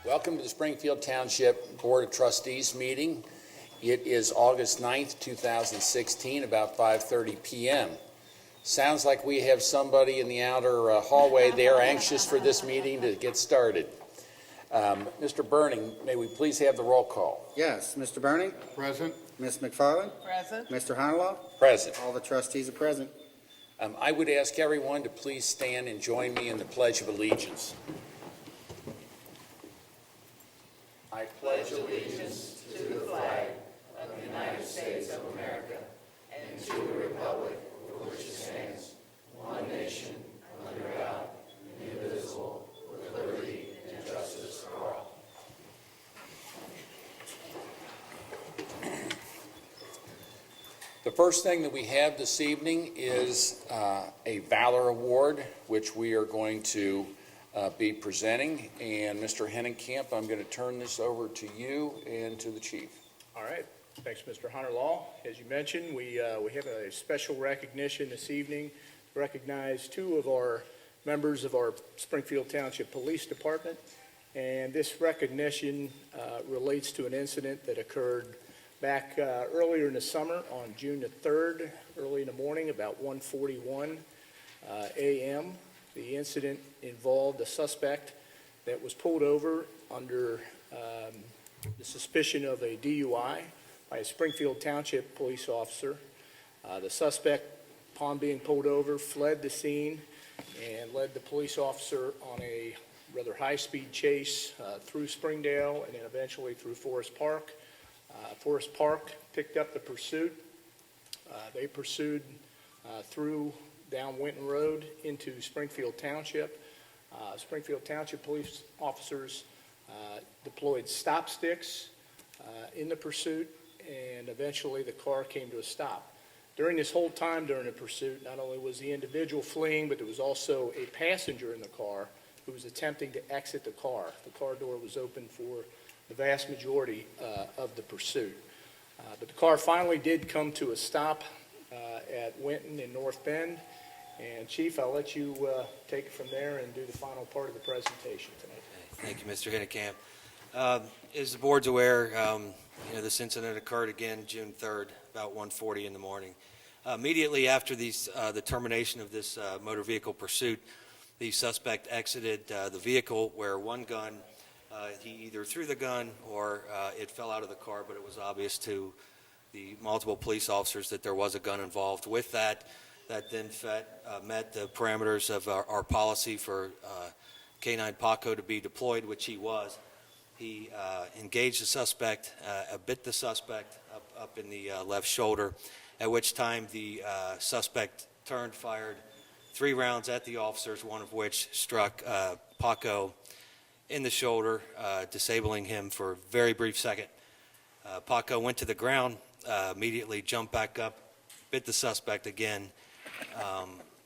Welcome to the Springfield Township Board of Trustees meeting. It is August 9th, 2016, about 5:30 p.m. Sounds like we have somebody in the outer hallway there anxious for this meeting to get started. Mr. Burning, may we please have the roll call? Yes, Mr. Burning, Present. Ms. McFarland, Present. Mr. Honolaw, Present. all the trustees are present. I would ask everyone to please stand and join me in the Pledge of Allegiance. I pledge allegiance to the flag of the United States of America and to the republic for which it stands, one nation, under God, indivisible, with liberty and justice for all. The first thing that we have this evening is a Valor Award, which we are going to be presenting. And Mr. Hennenkamp, I'm going to turn this over to you and to the chief. All right. Thanks, Mr. Hunter-Law. As you mentioned, we have a special recognition this evening to recognize two of our members of our Springfield Township Police Department. And this recognition relates to an incident that occurred back earlier in the summer on June the 3rd, early in the morning, about 1:41 a.m. The incident involved a suspect that was pulled over under the suspicion of a DUI by a Springfield Township police officer. The suspect, upon being pulled over, fled the scene and led the police officer on a rather high-speed chase through Springdale and then eventually through Forest Park. Forest Park picked up the pursuit. They pursued through down Winton Road into Springfield Township. Springfield Township police officers deployed stop sticks in the pursuit, and eventually the car came to a stop. During this whole time during the pursuit, not only was the individual fleeing, but there was also a passenger in the car who was attempting to exit the car. The car door was open for the vast majority of the pursuit. But the car finally did come to a stop at Winton and North Bend. And Chief, I'll let you take it from there and do the final part of the presentation tonight. Thank you, Mr. Hennenkamp. As the board's aware, this incident occurred again June 3rd, about 1:40 in the morning. Immediately after the termination of this motor vehicle pursuit, the suspect exited the vehicle where one gun, he either threw the gun or it fell out of the car, but it was obvious to the multiple police officers that there was a gun involved. With that then met the parameters of our policy for K-9 Paco to be deployed, which he was. He engaged the suspect, bit the suspect up in the left shoulder, at which time the suspect turned, fired 3 rounds at the officers, one of which struck Paco in the shoulder, disabling him for a very brief second. Paco went to the ground, immediately jumped back up, bit the suspect again.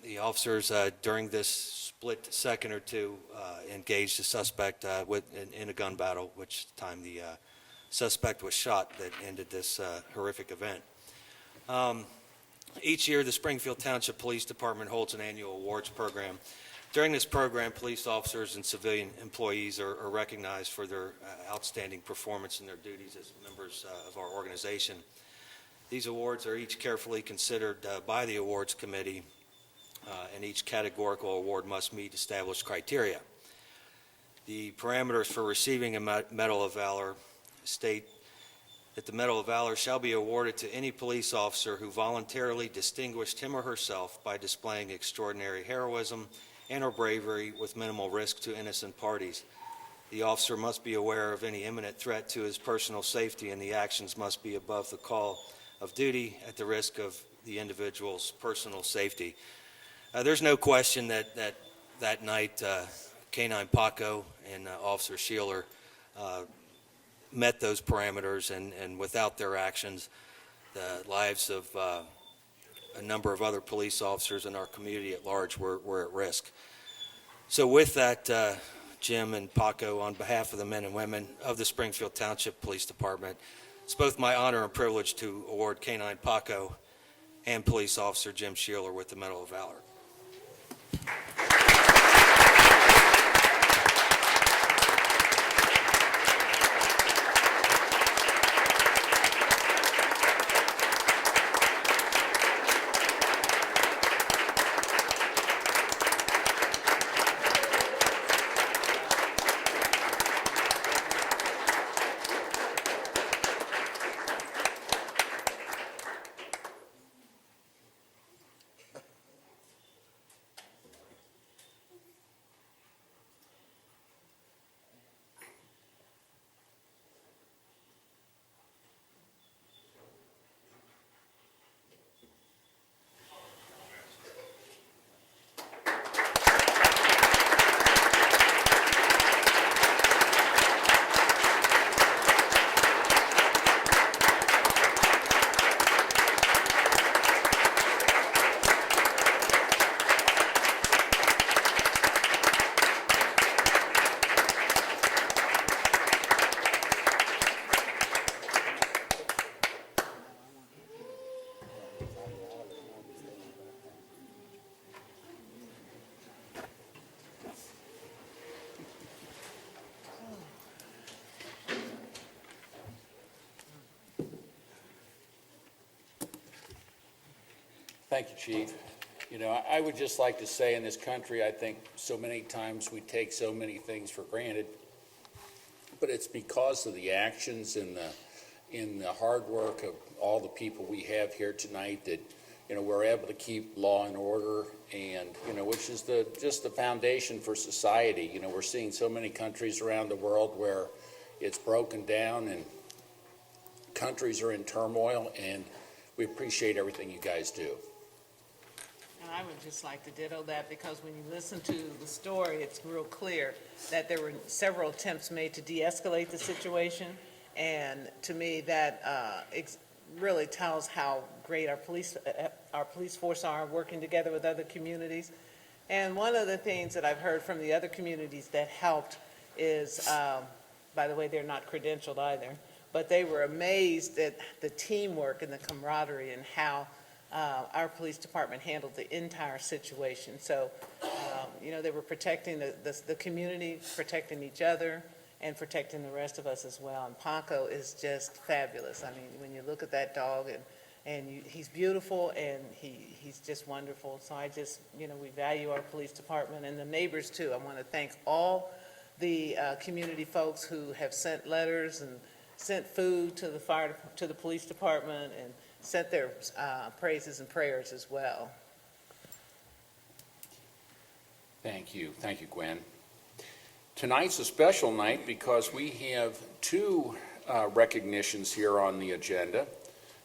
The officers, during this split second or two, engaged the suspect in a gun battle, which time the suspect was shot that ended this horrific event. Each year, the Springfield Township Police Department holds an annual awards program. During this program, police officers and civilian employees are recognized for their outstanding performance in their duties as members of our organization. These awards are each carefully considered by the awards committee, and each categorical award must meet established criteria. The parameters for receiving a Medal of Valor state that the Medal of Valor shall be awarded to any police officer who voluntarily distinguished him or herself by displaying extraordinary heroism and or bravery with minimal risk to innocent parties. The officer must be aware of any imminent threat to his personal safety, and the actions must be above the call of duty at the risk of the individual's personal safety. There's no question that night K-9 Paco and Officer Sheeler met those parameters, and without their actions, the lives of a number of other police officers in our community at large were at risk. So with that, Jim and Paco, on behalf of the men and women of the Springfield Township Police Department, it's both my honor and privilege to award K-9 Paco and Police Officer Jim Sheeler with the Medal of Valor. Thank you, Chief. You know, I would just like to say in this country, I think so many times we take so many things for granted, but it's because of the actions and the hard work of all the people we have here tonight that, you know, we're able to keep law and order and, you know, which is just the foundation for society. You know, we're seeing so many countries around the world where it's broken down and countries are in turmoil, and we appreciate everything you guys do. And I would just like to ditto that, because when you listen to the story, it's real clear that there were several attempts made to de-escalate the situation. And to me, that really tells how great our police force are working together with other communities. And one of the things that I've heard from the other communities that helped is, by the way, they're not credentialed either, but they were amazed at the teamwork and the camaraderie and how our police department handled the entire situation. So, you know, they were protecting the community, protecting each other, and protecting the rest of us as well. And Paco is just fabulous. I mean, when you look at that dog, he's beautiful, and he's just wonderful. So I just, you know, we value our police department and the neighbors too. I want to thank all the community folks who have sent letters and sent food to the police department, and sent their praises and prayers as well. Thank you, Gwen. Tonight's a special night because we have two recognitions here on the agenda.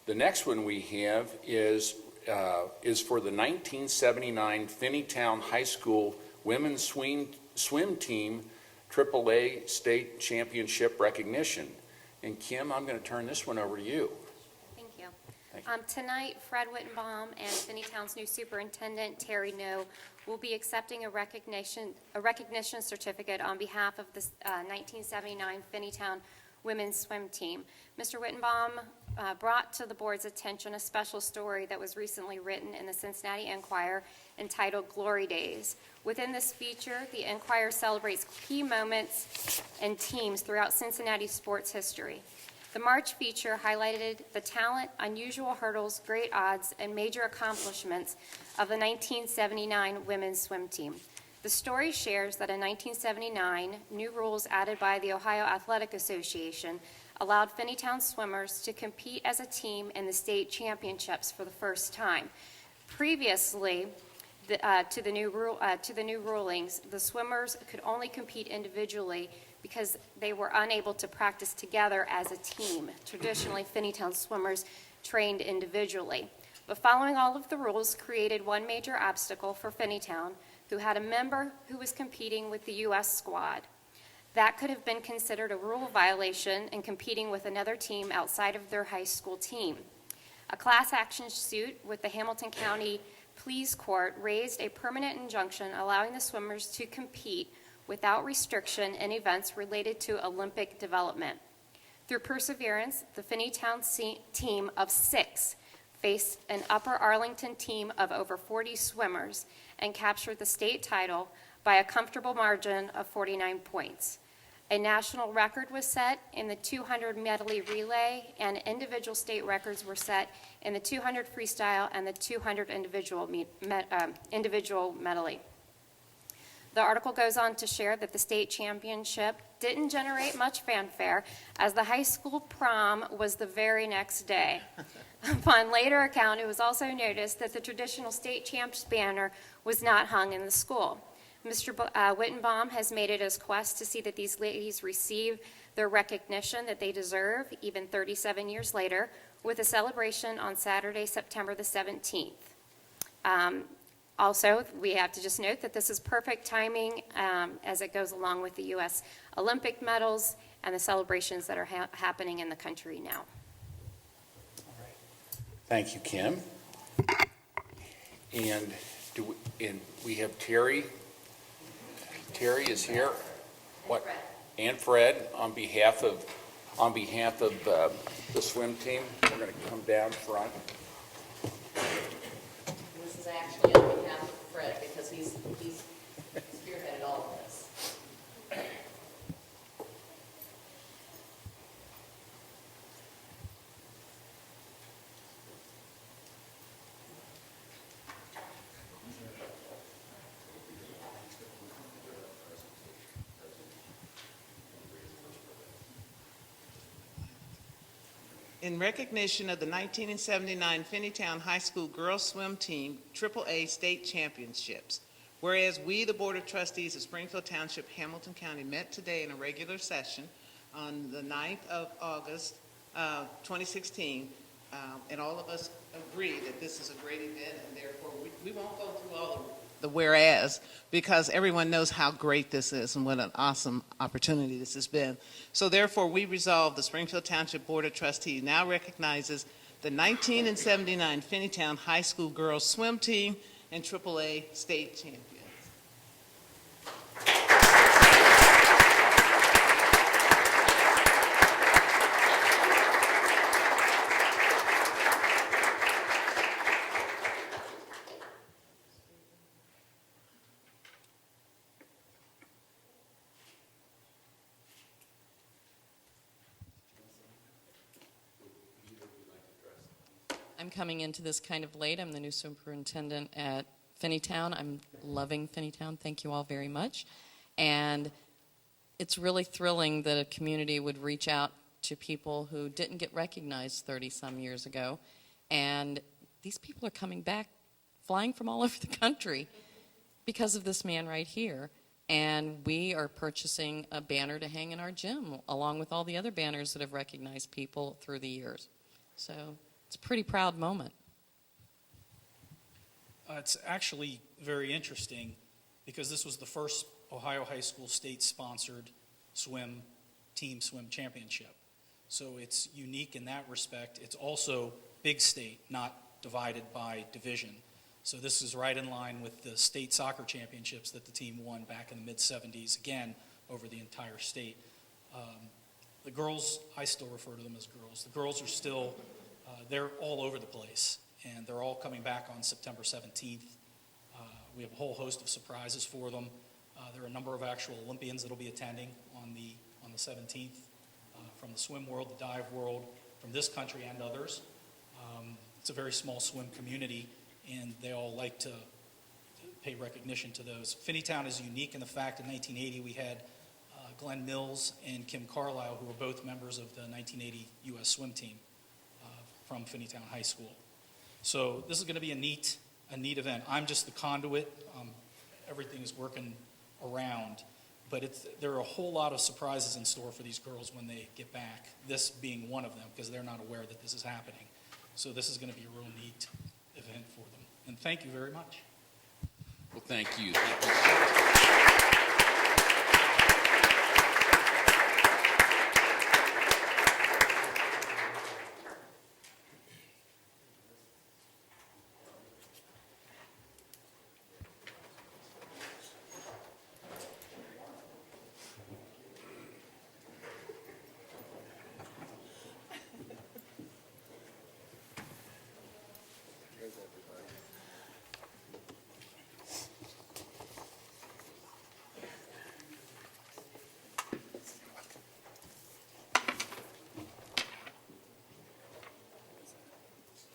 The next one we have is for the 1979 Finneytown High School Women's Swim Team AAA State Championship recognition. And Kim, I'm going to turn this one over to you. Thank you. Thank you. Tonight, Fred Wittenbaum and Finneytown's new superintendent, Terry No, will be accepting a recognition certificate on behalf of the 1979 Finneytown Women's Swim Team. Mr. Wittenbaum brought to the board's attention a special story that was recently written in the Cincinnati Enquirer entitled Glory Days. Within this feature, the Enquirer celebrates key moments and teams throughout Cincinnati sports history. The March feature highlighted the talent, unusual hurdles, great odds, and major accomplishments of the 1979 women's swim team. The story shares that in 1979, new rules added by the Ohio Athletic Association allowed Finneytown swimmers to compete as a team in the state championships for the first time. Previously, to the new rulings, the swimmers could only compete individually because they were unable to practice together as a team. Traditionally, Finneytown swimmers trained individually. But following all of the rules created one major obstacle for Finneytown, who had a member who was competing with the U.S. squad. That could have been considered a rule violation in competing with another team outside of their high school team. A class action suit with the Hamilton County Police Court raised a permanent injunction allowing the swimmers to compete without restriction in events related to Olympic development. Through perseverance, the Finneytown team of 6 faced an Upper Arlington team of over 40 swimmers and captured the state title by a comfortable margin of 49 points. A national record was set in the 200 medley relay, and individual state records were set in the 200 freestyle and the 200 individual medley. The article goes on to share that the state championship didn't generate much fanfare, as the high school prom was the very next day. Upon later account, it was also noticed that the traditional state champs banner was not hung in the school. Mr. Wittenbaum has made it his quest to see that these ladies receive their recognition that they deserve, even 37 years later, with a celebration on Saturday, September the 17th. Also, we have to just note that this is perfect timing as it goes along with the U.S. Olympic medals and the celebrations that are happening in the country now. Thank you, Kim. And we have Terry. Terry is here. What? And Fred, on behalf of the swim team, we're going to come down front. This is actually on behalf of Fred, because he's spearheaded all of this. in recognition of the 1979 Finneytown High School Girls Swim Team AAA State Championships. Whereas we, the Board of Trustees of Springfield Township, Hamilton County, met today in a regular session on the 9th of August, 2016, and all of us agree that this is a great event, and therefore we won't go through all the whereas, because everyone knows how great this is and what an awesome opportunity this has been. So therefore, we resolve the Springfield Township Board of Trustees now recognizes the 1979 Finneytown High School Girls Swim Team and AAA State Champions. I'm coming into this kind of late. I'm the new superintendent at Finneytown. I'm loving Finneytown. Thank you all very much. And it's really thrilling that a community would reach out to people who didn't get recognized 30-some years ago. And these people are coming back, flying from all over the country because of this man right here. And we are purchasing a banner to hang in our gym, along with all the other banners that have recognized people through the years. So it's a pretty proud moment. It's actually very interesting because this was the first Ohio High School state-sponsored team swim championship. So it's unique in that respect. It's also big state, not divided by division. So this is right in line with the state soccer championships that the team won back in the mid-'70s, again, over the entire state. The girls, I still refer to them as girls. The girls are still, they're all over the place, and they're all coming back on September 17th. We have a whole host of surprises for them. There are a number of actual Olympians that will be attending on the 17th from the swim world, the dive world, from this country and others. It's a very small swim community, and they all like to pay recognition to those. Finneytown is unique in the fact in 1980 we had Glenn Mills and Kim Carlisle, who were both members of the 1980 U.S. swim team from Finneytown High School. So this is going to be a neat event. I'm just the conduit. Everything is working around, but there are a whole lot of surprises in store for these girls when they get back, this being one of them, because they're not aware that this is happening. So this is going to be a real neat event for them. And thank you very much. Well, thank you.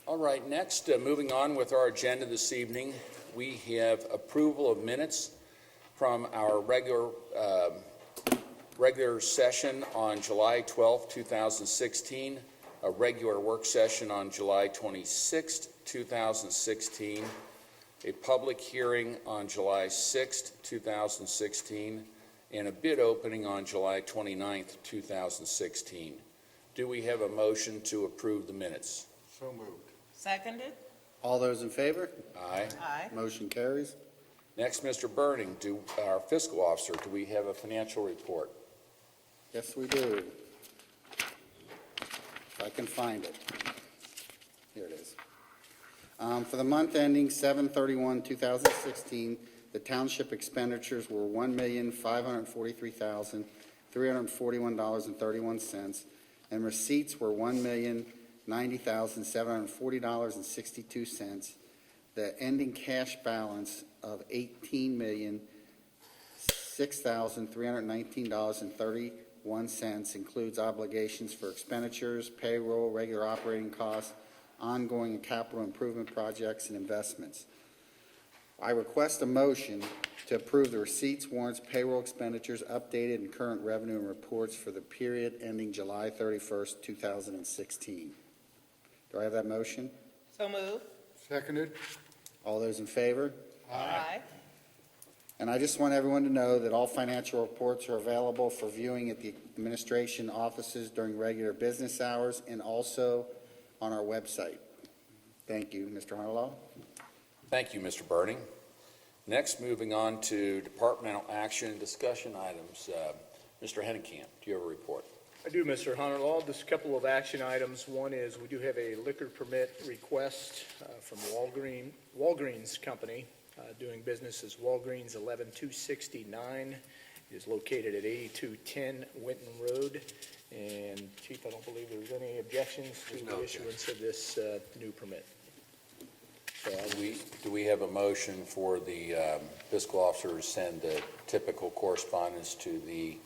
All right, next, moving on with our agenda this evening, we have approval of minutes from our regular session on July 12, 2016, a regular work session on July 26, 2016, a public hearing on July 6, 2016, and a bid opening on July 29, 2016. Do we have a motion to approve the minutes? So moved. Seconded? All those in favor? Aye. Aye. Motion carries. Next, Mr. Burning, our fiscal officer, do we have a financial report? Yes, we do. If I can find it. Here it is. For the month ending 7/31/2016, the township expenditures were $1,543,341.31, and receipts were $1,090,740.62. The ending cash balance of $18,006,319.31 includes obligations for expenditures, payroll, regular operating costs, ongoing and capital improvement projects, and investments. I request a motion to approve the receipts, warrants, payroll expenditures, updated and current revenue and reports for the period ending July 31st, 2016. Do I have that motion? So moved. Seconded. All those in favor? Aye. And I just want everyone to know that all financial reports are available for viewing at the administration offices during regular business hours and also on our website. Thank you. Mr. Harlow? Thank you, Mr. Burning. Next, moving on to departmental action and discussion items. Mr. Hennekamp, do you have a report? I do, Mr. Hunterlaw. Just a couple of action items. One is we do have a liquor permit request from Walgreens Company, doing business as Walgreens 11269. It is located at 8210 Winton Road. And Chief, I don't believe there's any objections to the issuance of this new permit. So Do we have a motion for the fiscal officer to send the typical correspondence to the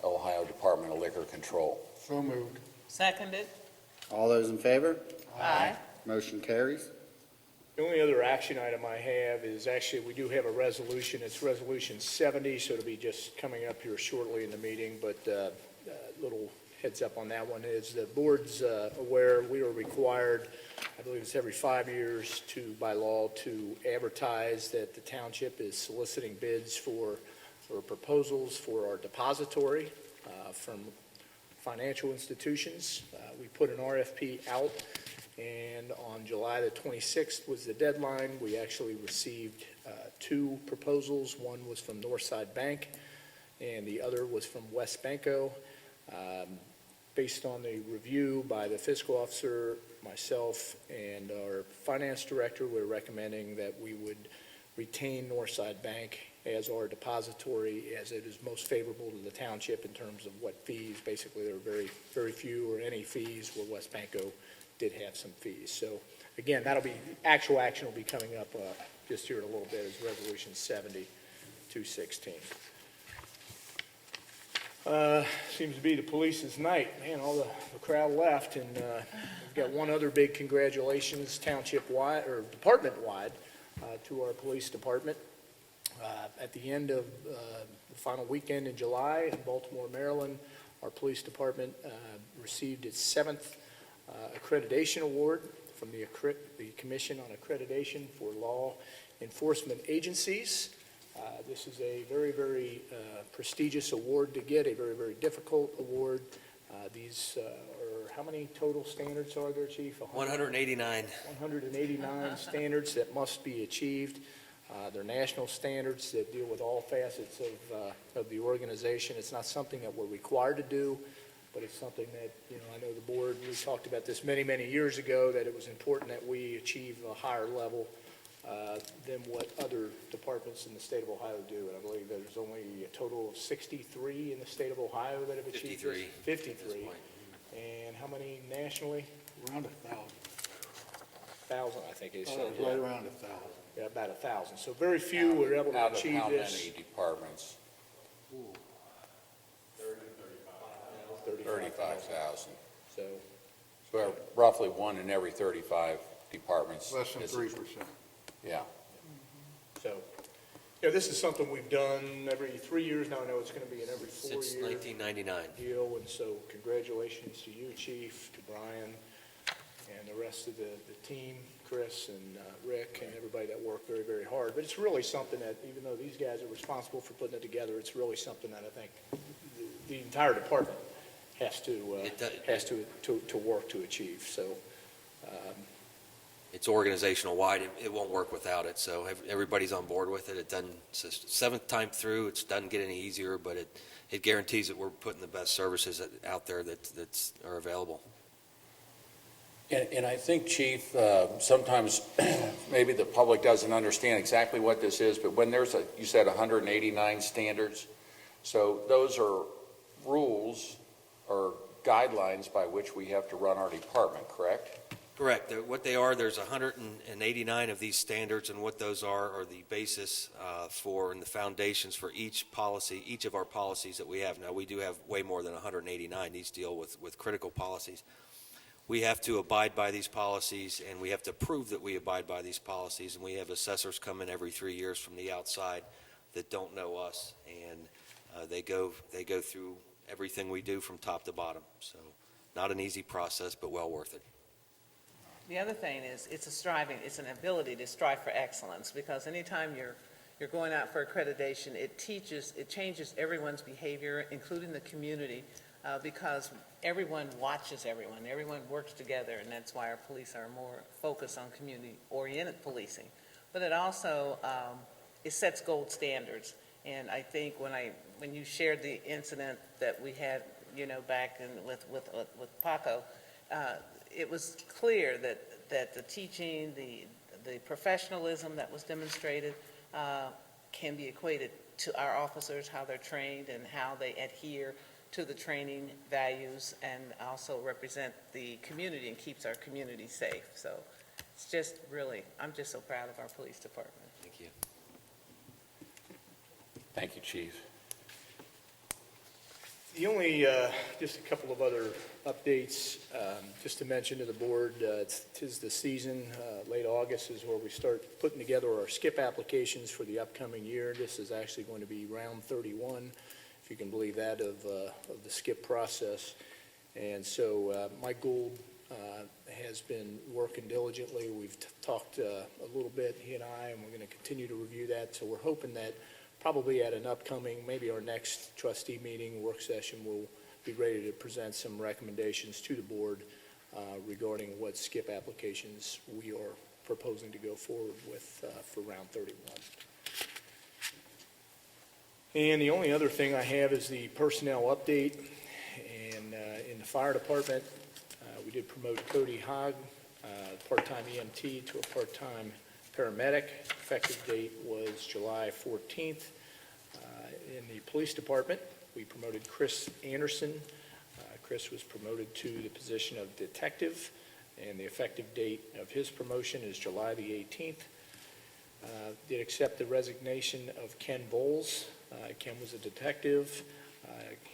Ohio Department of Liquor Control? So moved. Seconded. All those in favor? Aye. Motion carries. The only other action item I have is actually, we do have a resolution. It's Resolution 70, so it'll be just coming up here shortly in the meeting, but little heads up on that one is the board's aware we are required, I believe it's every 5 years by law, to advertise that the township is soliciting bids for proposals for our depository from financial institutions. We put an RFP out, and on July the 26th was the deadline. We actually received 2 proposals. One was from Northside Bank, and the other was from West Banco. Based on the review by the fiscal officer, myself, and our finance director, we're recommending that we would retain Northside Bank as our depository, as it is most favorable to the township in terms of what fees. Basically, there are very, very few or any fees, where West Banco did have some fees. So again, actual action will be coming up just here in a little bit, as Resolution 70-216. Seems to be the police's night. Man, all the crowd left, and we've got one other big congratulations, township-wide, or department-wide, to our police department. At the end of the final weekend in July in Baltimore, Maryland, our police department received its 7th accreditation award from the Commission on Accreditation for Law Enforcement Agencies. This is a very, very prestigious award to get, a very, very difficult award. These are, how many total standards are there, Chief? 189. 189 standards that must be achieved. They're national standards that deal with all facets of the organization. It's not something that we're required to do, but it's something that, I know the board, we talked about this many, many years ago, that it was important that we achieve a higher level than what other departments in the state of Ohio do. And I believe there's only a total of 63 in the state of Ohio that have achieved this. 53. And how many nationally? Around 1,000. 1,000, I think it said. Right around 1,000. Yeah, about 1,000. So very few were able to Out of achieve how this. many departments? 35,000. So, So roughly 1 in every 35 departments. Less than is- 3%. Yeah. so, this is something we've done every 3 years now. I know it's going to be an every 4 year Since 1999. deal, and so congratulations to you, Chief, to Brian, and the rest of the team, Chris and Rick, and everybody that worked very, very hard. But it's really something that, even though these guys are responsible for putting it together, it's really something that I think the entire department has to work to achieve. So, It's organizational wide. It won't work without it. So everybody's on board with it. It doesn't, it's the 7th time through. It doesn't get any easier, but it guarantees that we're putting the best services out there that are available. And I think, Chief, sometimes maybe the public doesn't understand exactly what this is, but when there's you said 189 standards, so those are rules or guidelines by which we have to run our department, correct? Correct. What they are, there's 189 of these standards, and what those are the basis for and the foundations for each policy, each of our policies that we have. Now, we do have way more than 189. These deal with critical policies. we have to abide by these policies, and we have to prove that we abide by these policies. And we have assessors come in every 3 years from the outside that don't know us, and they go through everything we do from top to bottom. So not an easy process, but well worth it. The other thing is, it's an ability to strive for excellence, because anytime you're going out for accreditation, it changes everyone's behavior, including the community, because everyone watches everyone works together, and that's why our police are more focused on community-oriented policing. But it also, it sets gold standards, and I think when you shared the incident that we had, back with Paco, it was clear that the teaching, the professionalism that was demonstrated can be equated to our officers, how they're trained and how they adhere to the training values, and also represent the community and keeps our community safe. So it's just really, I'm just so proud of our police department. Thank you. Thank you, Chief. The only, just a couple of other updates, just to mention to the board, tis the season, late August is where we start putting together our skip applications for the upcoming year. This is actually going to be round 31, if you can believe that, of the skip process. And so Mike Gould has been working diligently. We've talked a little bit, he and I, and we're going to continue to review that. So we're hoping that probably at an upcoming, maybe our next trustee meeting, work session, we'll be ready to present some recommendations to the board regarding what skip applications we are proposing to go forward with for round 31. And the only other thing I have is the personnel update. And in the fire department, we did promote Cody Hogg, part-time EMT, to a part-time paramedic. Effective date was July 14th. In the police department, we promoted Chris Anderson. Chris was promoted to the position of detective, and the effective date of his promotion is July the 18th. Did accept the resignation of Ken Bowles. Ken was a detective.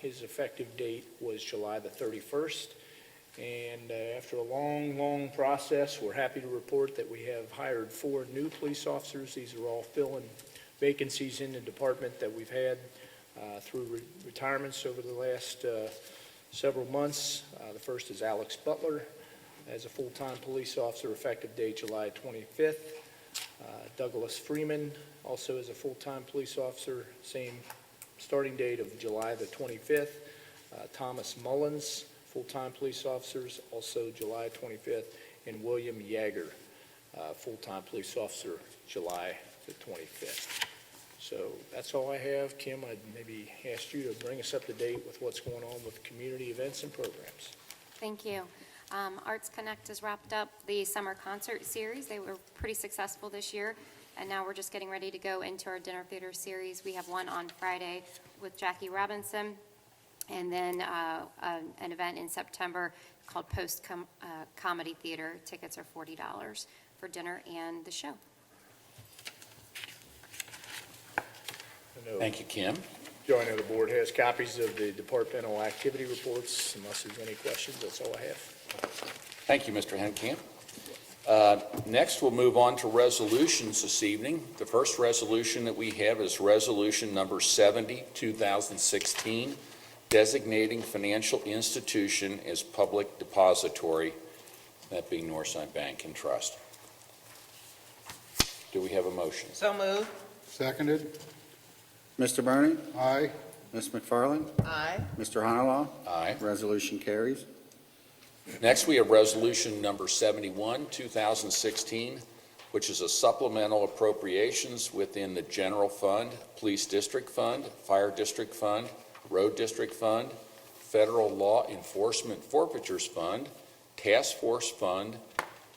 His effective date was July the 31st. And after a long process, we're happy to report that we have hired 4 new police officers. These are all filling vacancies in the department that we've had through retirements over the last several months. The first is Alex Butler as a full-time police officer, effective date July 25th. Douglas Freeman, also as a full-time police officer, same starting date of July the 25th. Thomas Mullins, full-time police officers, also July 25th, and William Yeager, full-time police officer, July the 25th. So that's all I have. Kim, I'd maybe ask you to bring us up to date with what's going on with community events and programs. Thank you. Arts Connect has wrapped up the summer concert series. They were pretty successful this year, and now we're just getting ready to go into our dinner theater series. We have one on Friday with Jackie Robinson, and then an event in September called Post Comedy Theater. Tickets are $40 for dinner and the show. Thank you, Kim. Joe, I know the board has copies of the departmental activity reports. Unless there's any questions, that's all I have. Thank you, Mr. Henkamp. Next, we'll move on to resolutions this evening. The first resolution that we have is Resolution Number 70, 2016, designating financial institution as public depository, that being Northside Bank and Trust. Do we have a motion? So moved. Seconded. Mr. Bernie? Aye. Ms. McFarland? Aye. Mr. Honolaw? Aye. Resolution carries. Next, we have Resolution Number 71, 2016, which is a supplemental appropriations within the General Fund, Police District Fund, Fire District Fund, Road District Fund, Federal Law Enforcement Forfeitures Fund, Task Force Fund,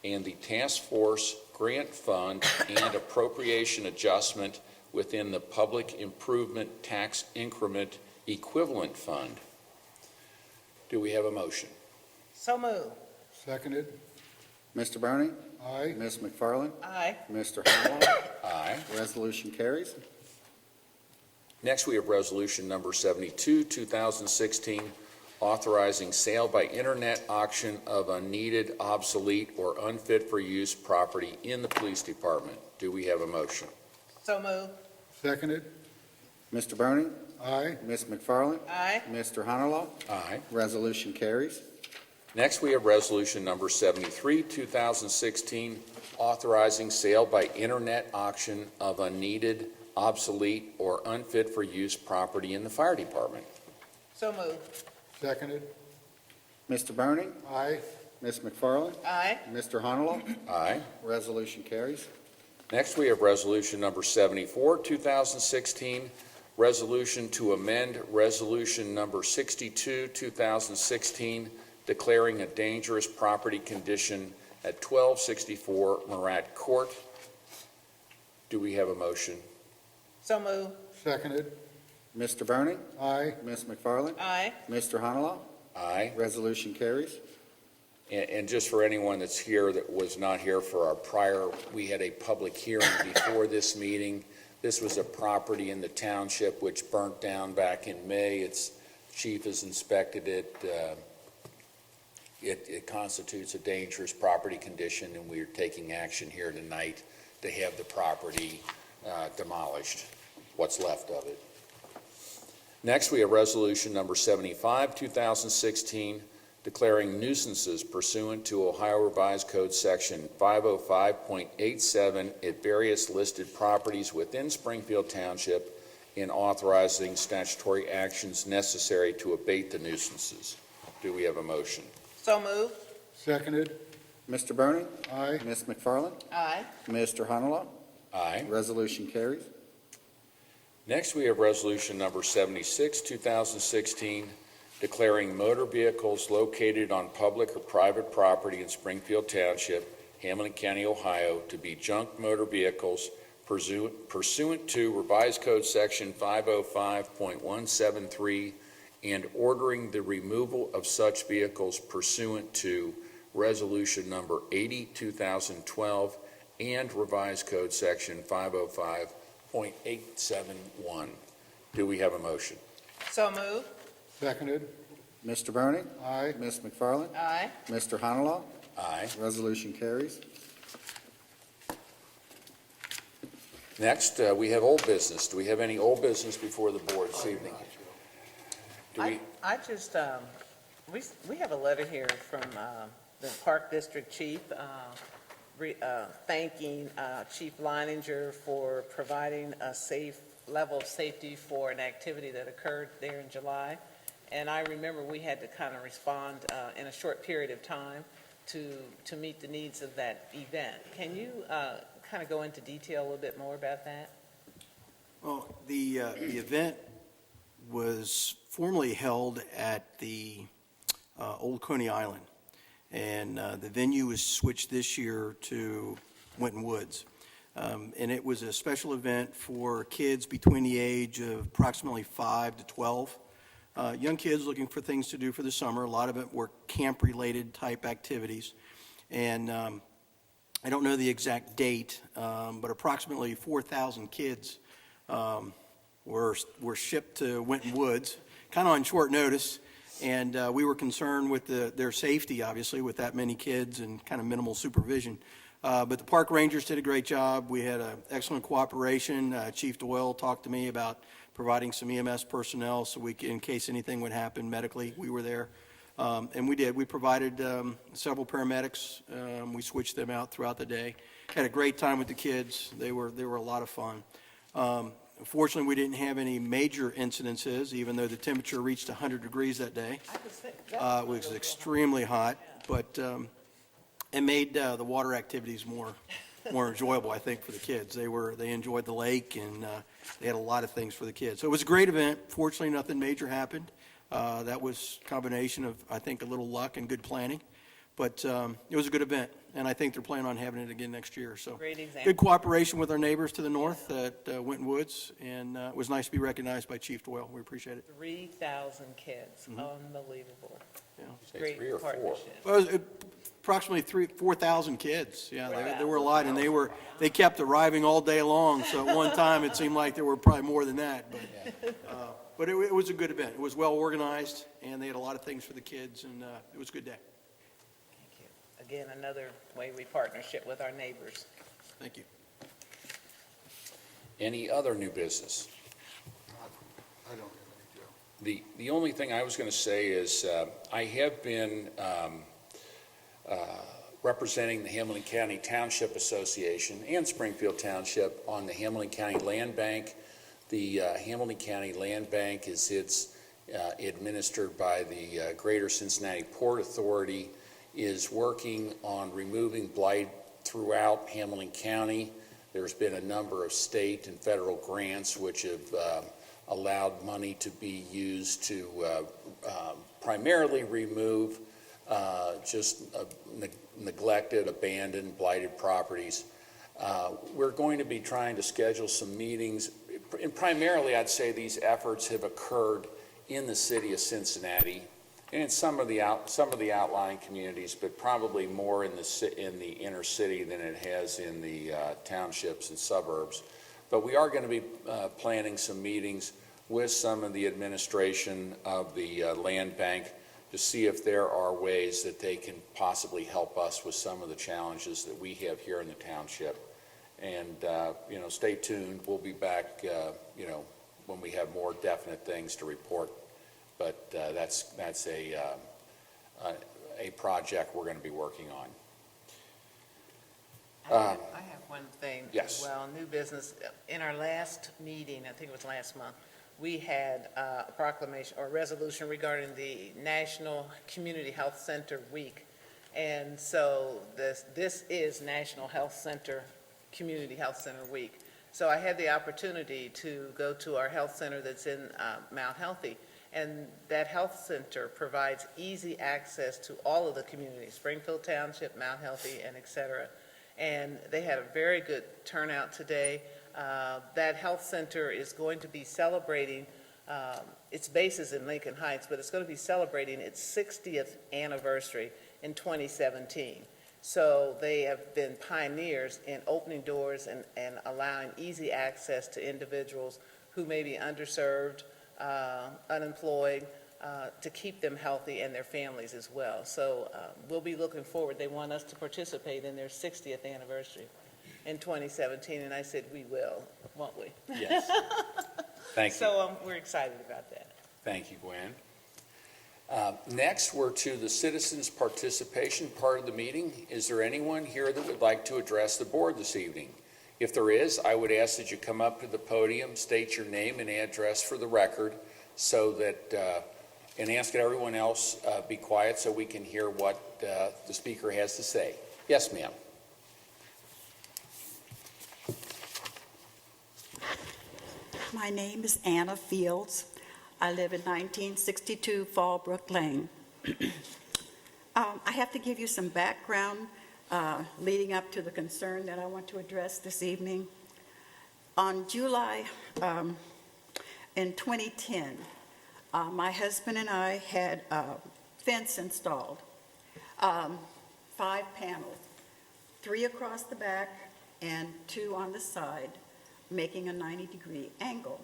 and the Task Force Grant Fund, and appropriation adjustment within the Public Improvement Tax Increment Equivalent Fund. Do we have a motion? So moved. Seconded. Mr. Bernie? Aye. Ms. McFarland? Aye. Mr. Honolaw? Aye. Resolution carries. Next, we have Resolution Number 72, 2016, authorizing sale by internet auction of unneeded, obsolete, or unfit for use property in the police department. Do we have a motion? So moved. Seconded. Mr. Burning? Aye. Ms. McFarland? Aye. Mr. Honorlaw? Aye. Resolution carries. Next, we have Resolution Number 73, 2016, authorizing sale by internet auction of unneeded, obsolete, or unfit for use property in the fire department. So moved. Seconded. Mr. Burning? Aye. Ms. McFarland? Aye. Mr. Honorlaw? Aye. Resolution carries. Next, we have Resolution Number 74, 2016, resolution to amend Resolution Number 62, 2016, declaring a dangerous property condition at 1264 Murat Court. Do we have a motion? So moved. Seconded. Mr. Burning? Aye. Ms. McFarland? Aye. Mr. Honorlaw? Aye. Resolution carries. And just for anyone that's here that was not here for our prior, we had a public hearing before this meeting. This was a property in the township which burnt down back in May. Its chief has inspected it. It constitutes a dangerous property condition, and we are taking action here tonight to have the property demolished, what's left of it. Next, we have Resolution Number 75, 2016, declaring nuisances pursuant to Ohio Revised Code Section 505.87 at various listed properties within Springfield Township and authorizing statutory actions necessary to abate the nuisances. Do we have a motion? So moved. Seconded. Mr. Burning? Aye. Ms. McFarland? Aye. Mr. Honorlaw? Aye. Resolution carries. Next, we have Resolution Number 76, 2016, declaring motor vehicles located on public or private property in Springfield Township, Hamilton County, Ohio, to be junk motor vehicles pursuant to Revised Code Section 505.173 and ordering the removal of such vehicles pursuant to Resolution Number 80, 2012, and Revised Code Section 505.871. Do we have a motion? So moved. Seconded. Mr. Burning? Aye. Ms. McFarland? Aye. Mr. Honorlaw? Aye. Resolution carries. Next, we have old business. Do we have any old business before the board this evening? Do we? I just, we have a letter here from the Park District Chief thanking Chief Leininger for providing a safe level of safety for an activity that occurred there in July. And I remember we had to kind of respond in a short period of time to meet the needs of that event. Can you kind of go into detail a little bit more about that? Well, the event was formerly held at the Old Coney Island, and the venue was switched this year to Winton Woods. And it was a special event for kids between the age of approximately 5 to 12. Young kids looking for things to do for the summer. A lot of it were camp-related type activities. And I don't know the exact date, but approximately 4,000 kids were shipped to Winton Woods, kind of on short notice. And we were concerned with their safety, obviously, with that many kids and kind of minimal supervision. But the park rangers did a great job. We had excellent cooperation. Chief Doyle talked to me about providing some EMS personnel so in case anything would happen medically, we were there. And we did. We provided several paramedics. We switched them out throughout the day. Had a great time with the kids. They were a lot of fun. Fortunately, we didn't have any major incidences, even though the temperature reached 100 degrees that day. It was extremely hot, but it made the water activities more enjoyable, I think, for the kids. They enjoyed the lake, and they had a lot of things for the kids. So it was a great event. Fortunately, nothing major happened. That was a combination of, I think, a little luck and good planning. But it was a good event, and I think they're planning on having it again next year. So Great example. good cooperation with our neighbors to the north at Winton Woods, and it was nice to be recognized by Chief Doyle. We appreciate it. 3,000 kids. Unbelievable. Yeah. Say Great 3 or 4? partnership. Well, it was approximately 4,000 kids. Yeah, there were a lot, and they kept arriving all day long. So at one time, it seemed like there were probably more than that. But But it was a good event. It was well organized, and they had a lot of things for the kids, and it was a good day. Thank you. Again, another way we partnership with our neighbors. Thank you. Any other new business? I don't have any, Joe. The only thing I was going to say is I have been representing the Hamilton County Township Association and Springfield Township on the Hamilton County Land Bank. The Hamilton County Land Bank is administered by the Greater Cincinnati Port Authority, is working on removing blight throughout Hamilton County. There's been a number of state and federal grants which have allowed money to be used to primarily remove neglected, abandoned, blighted properties. We're going to be trying to schedule some meetings, and primarily I'd say these efforts have occurred in the city of Cincinnati and in some of the outlying communities, but probably more in the inner city than it has in the townships and suburbs. But we are going to be planning some meetings with some of the administration of the land bank to see if there are ways that they can possibly help us with some of the challenges that we have here in the township. And, stay tuned. We'll be back, when we have more definite things to report. But that's a project we're going to be working on. I have one thing Yes. as well, new business. In our last meeting, I think it was last month, we had a proclamation or resolution regarding the National Community Health Center Week. And so this is National Community Health Center Week. So I had the opportunity to go to our health center that's in Mount Healthy. And that health center provides easy access to all of the communities, Springfield Township, Mount Healthy, and et cetera. And they had a very good turnout today. That health center is going to be celebrating, its base is in Lincoln Heights, but it's going to be celebrating its 60th anniversary in 2017. So they have been pioneers in opening doors and allowing easy access to individuals who may be underserved, unemployed, to keep them healthy and their families as well. So we'll be looking forward. They want us to participate in their 60th anniversary in 2017, and I said we will, won't we? Yes. Thank you. So we're excited about that. Thank you, Gwen. Next, we're to the citizens' participation part of the meeting. Is there anyone here that would like to address the board this evening? If there is, I would ask that you come up to the podium, state your name and address for the record, so that, and ask everyone else be quiet so we can hear what the speaker has to say. Yes, ma'am. My name is Anna Fields. I live in 1962 Fallbrook Lane. I have to give you some background leading up to the concern that I want to address this evening. On July in 2010, my husband and I had a fence installed, 5 panels, 3 across the back and 2 on the side, making a 90-degree angle.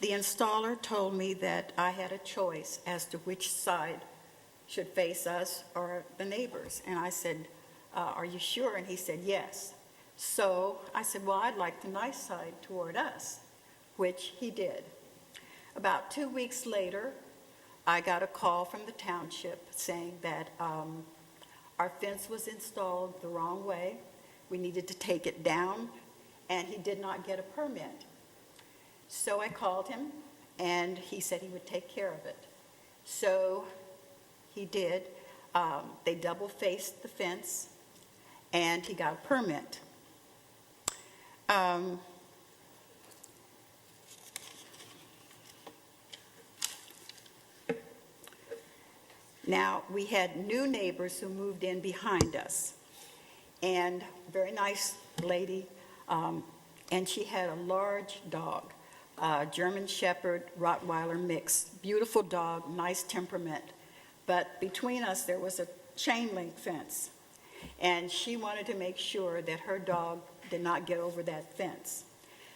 The installer told me that I had a choice as to which side should face us or the neighbors. And I said, are you sure? And he said, yes. So I said, well, I'd like the nice side toward us, which he did. About 2 weeks later, I got a call from the township saying that our fence was installed the wrong way. We needed to take it down, and he did not get a permit. So I called him, and he said he would take care of it. So he did. They double-faced the fence, and he got a permit. Now, we had new neighbors who moved in behind us, and a very nice lady, and she had a large dog, German Shepherd, Rottweiler mix, beautiful dog, nice temperament. But between us, there was a chain link fence, and she wanted to make sure that her dog did not get over that fence.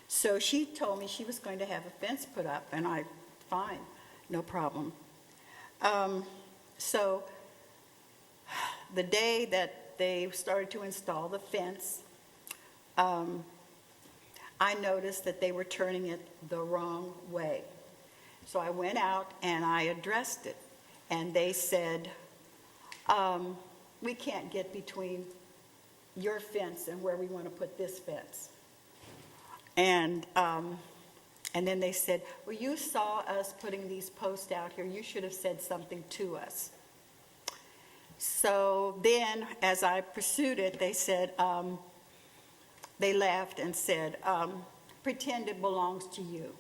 So she told me she was going to have a fence put up, and fine, no problem. So the day that they started to install the fence, I noticed that they were turning it the wrong way. So I went out and I addressed it, and they said, we can't get between your fence and where we want to put this fence. And then they said, well, you saw us putting these posts out here. You should have said something to us. So then, as I pursued it, they said, they laughed and said, pretend it belongs to you.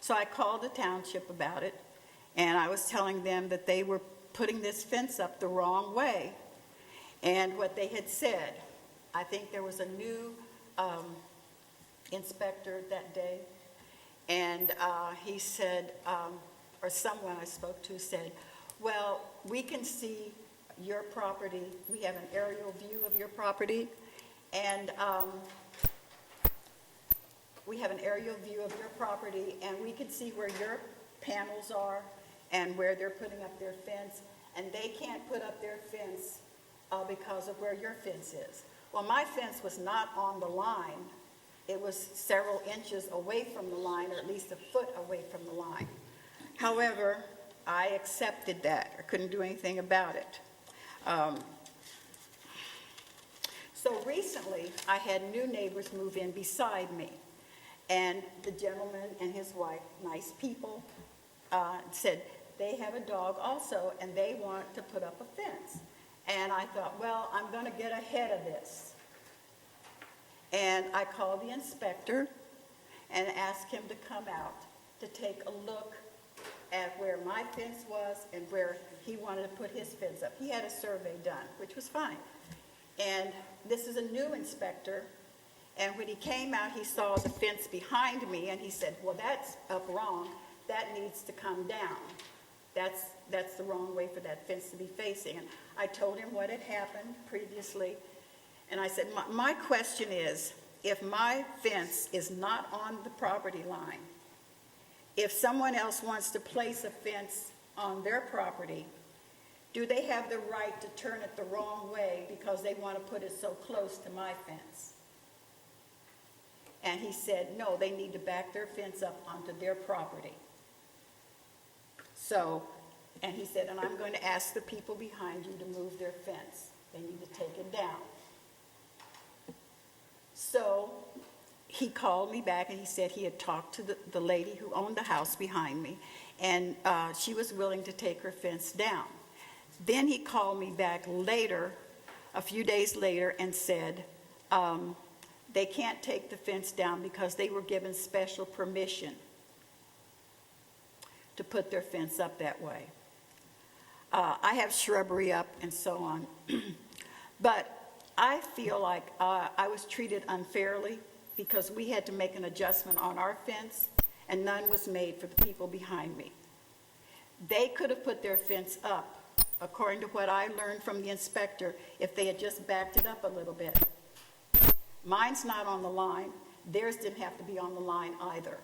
So I called the township about it, and I was telling them that they were putting this fence up the wrong way. And what they had said, I think there was a new inspector that day, and he said, or someone I spoke to said, well, we can see your property. We have an aerial view of your property, and we have an aerial view of your property, and we can see where your panels are and where they're putting up their fence, and they can't put up their fence because of where your fence is. Well, my fence was not on the line. It was several inches away from the line, or at least a foot away from the line. However, I accepted that. I couldn't do anything about it. So recently, I had new neighbors move in beside me. And the gentleman and his wife, nice people, said they have a dog also, and they want to put up a fence. And I thought, well, I'm going to get ahead of this. And I called the inspector and asked him to come out to take a look at where my fence was and where he wanted to put his fence up. He had a survey done, which was fine. And this is a new inspector, and when he came out, he saw the fence behind me, and he said, well, that's up wrong. That needs to come down. That's the wrong way for that fence to be facing. And I told him what had happened previously, and I said, my question is, if my fence is not on the property line, if someone else wants to place a fence on their property, do they have the right to turn it the wrong way because they want to put it so close to my fence? And he said, no, they need to back their fence up onto their property. So, and he said, and I'm going to ask the people behind you to move their fence. They need to take it down. So he called me back and he said he had talked to the lady who owned the house behind me, and she was willing to take her fence down. Then he called me back later, a few days later, and said they can't take the fence down because they were given special permission to put their fence up that way. I have shrubbery up and so on. But I feel like I was treated unfairly because we had to make an adjustment on our fence, and none was made for the people behind me. They could have put their fence up, according to what I learned from the inspector, if they had just backed it up a little bit. Mine's not on the line. Theirs didn't have to be on the line either.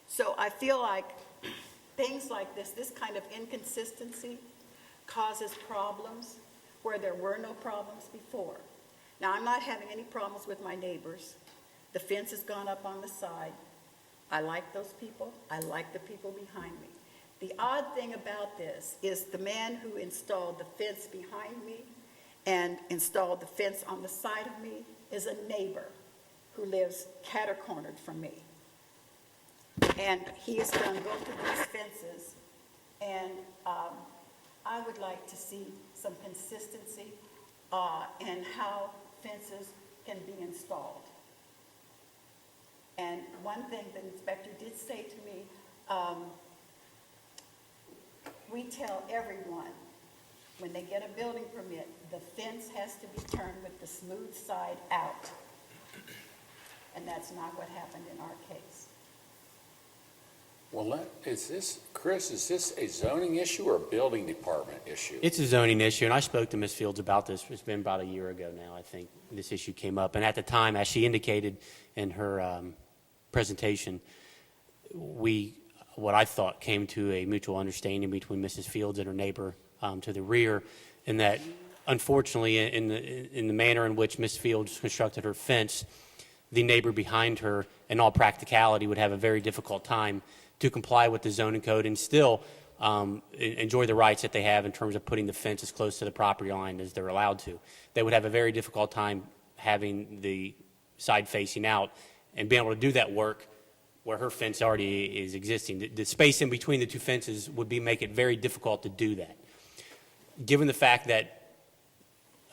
So I feel like things like this kind of inconsistency causes problems where there were no problems before. Now, I'm not having any problems with my neighbors. The fence has gone up on the side. I like those people. I like the people behind me. The odd thing about this is the man who installed the fence behind me and installed the fence on the side of me is a neighbor who lives catty-cornered from me. And he has done both of these fences, and I would like to see some consistency in how fences can be installed. And one thing the inspector did say to me, we tell everyone when they get a building permit, the fence has to be turned with the smooth side out. And that's not what happened in our case. Well, Chris, is this a zoning issue or a building department issue? It's a zoning issue, and I spoke to Ms. Fields about this. It's been about a year ago now, I think, this issue came up. And at the time, as she indicated in her presentation, what I thought came to a mutual understanding between Mrs. Fields and her neighbor to the rear, in that, unfortunately, in the manner in which Ms. Fields constructed her fence, the neighbor behind her, in all practicality, would have a very difficult time to comply with the zoning code and still enjoy the rights that they have in terms of putting the fence as close to the property line as they're allowed to. They would have a very difficult time having the side facing out and being able to do that work where her fence already is existing. The space in between the two fences would make it very difficult to do that. Given the fact that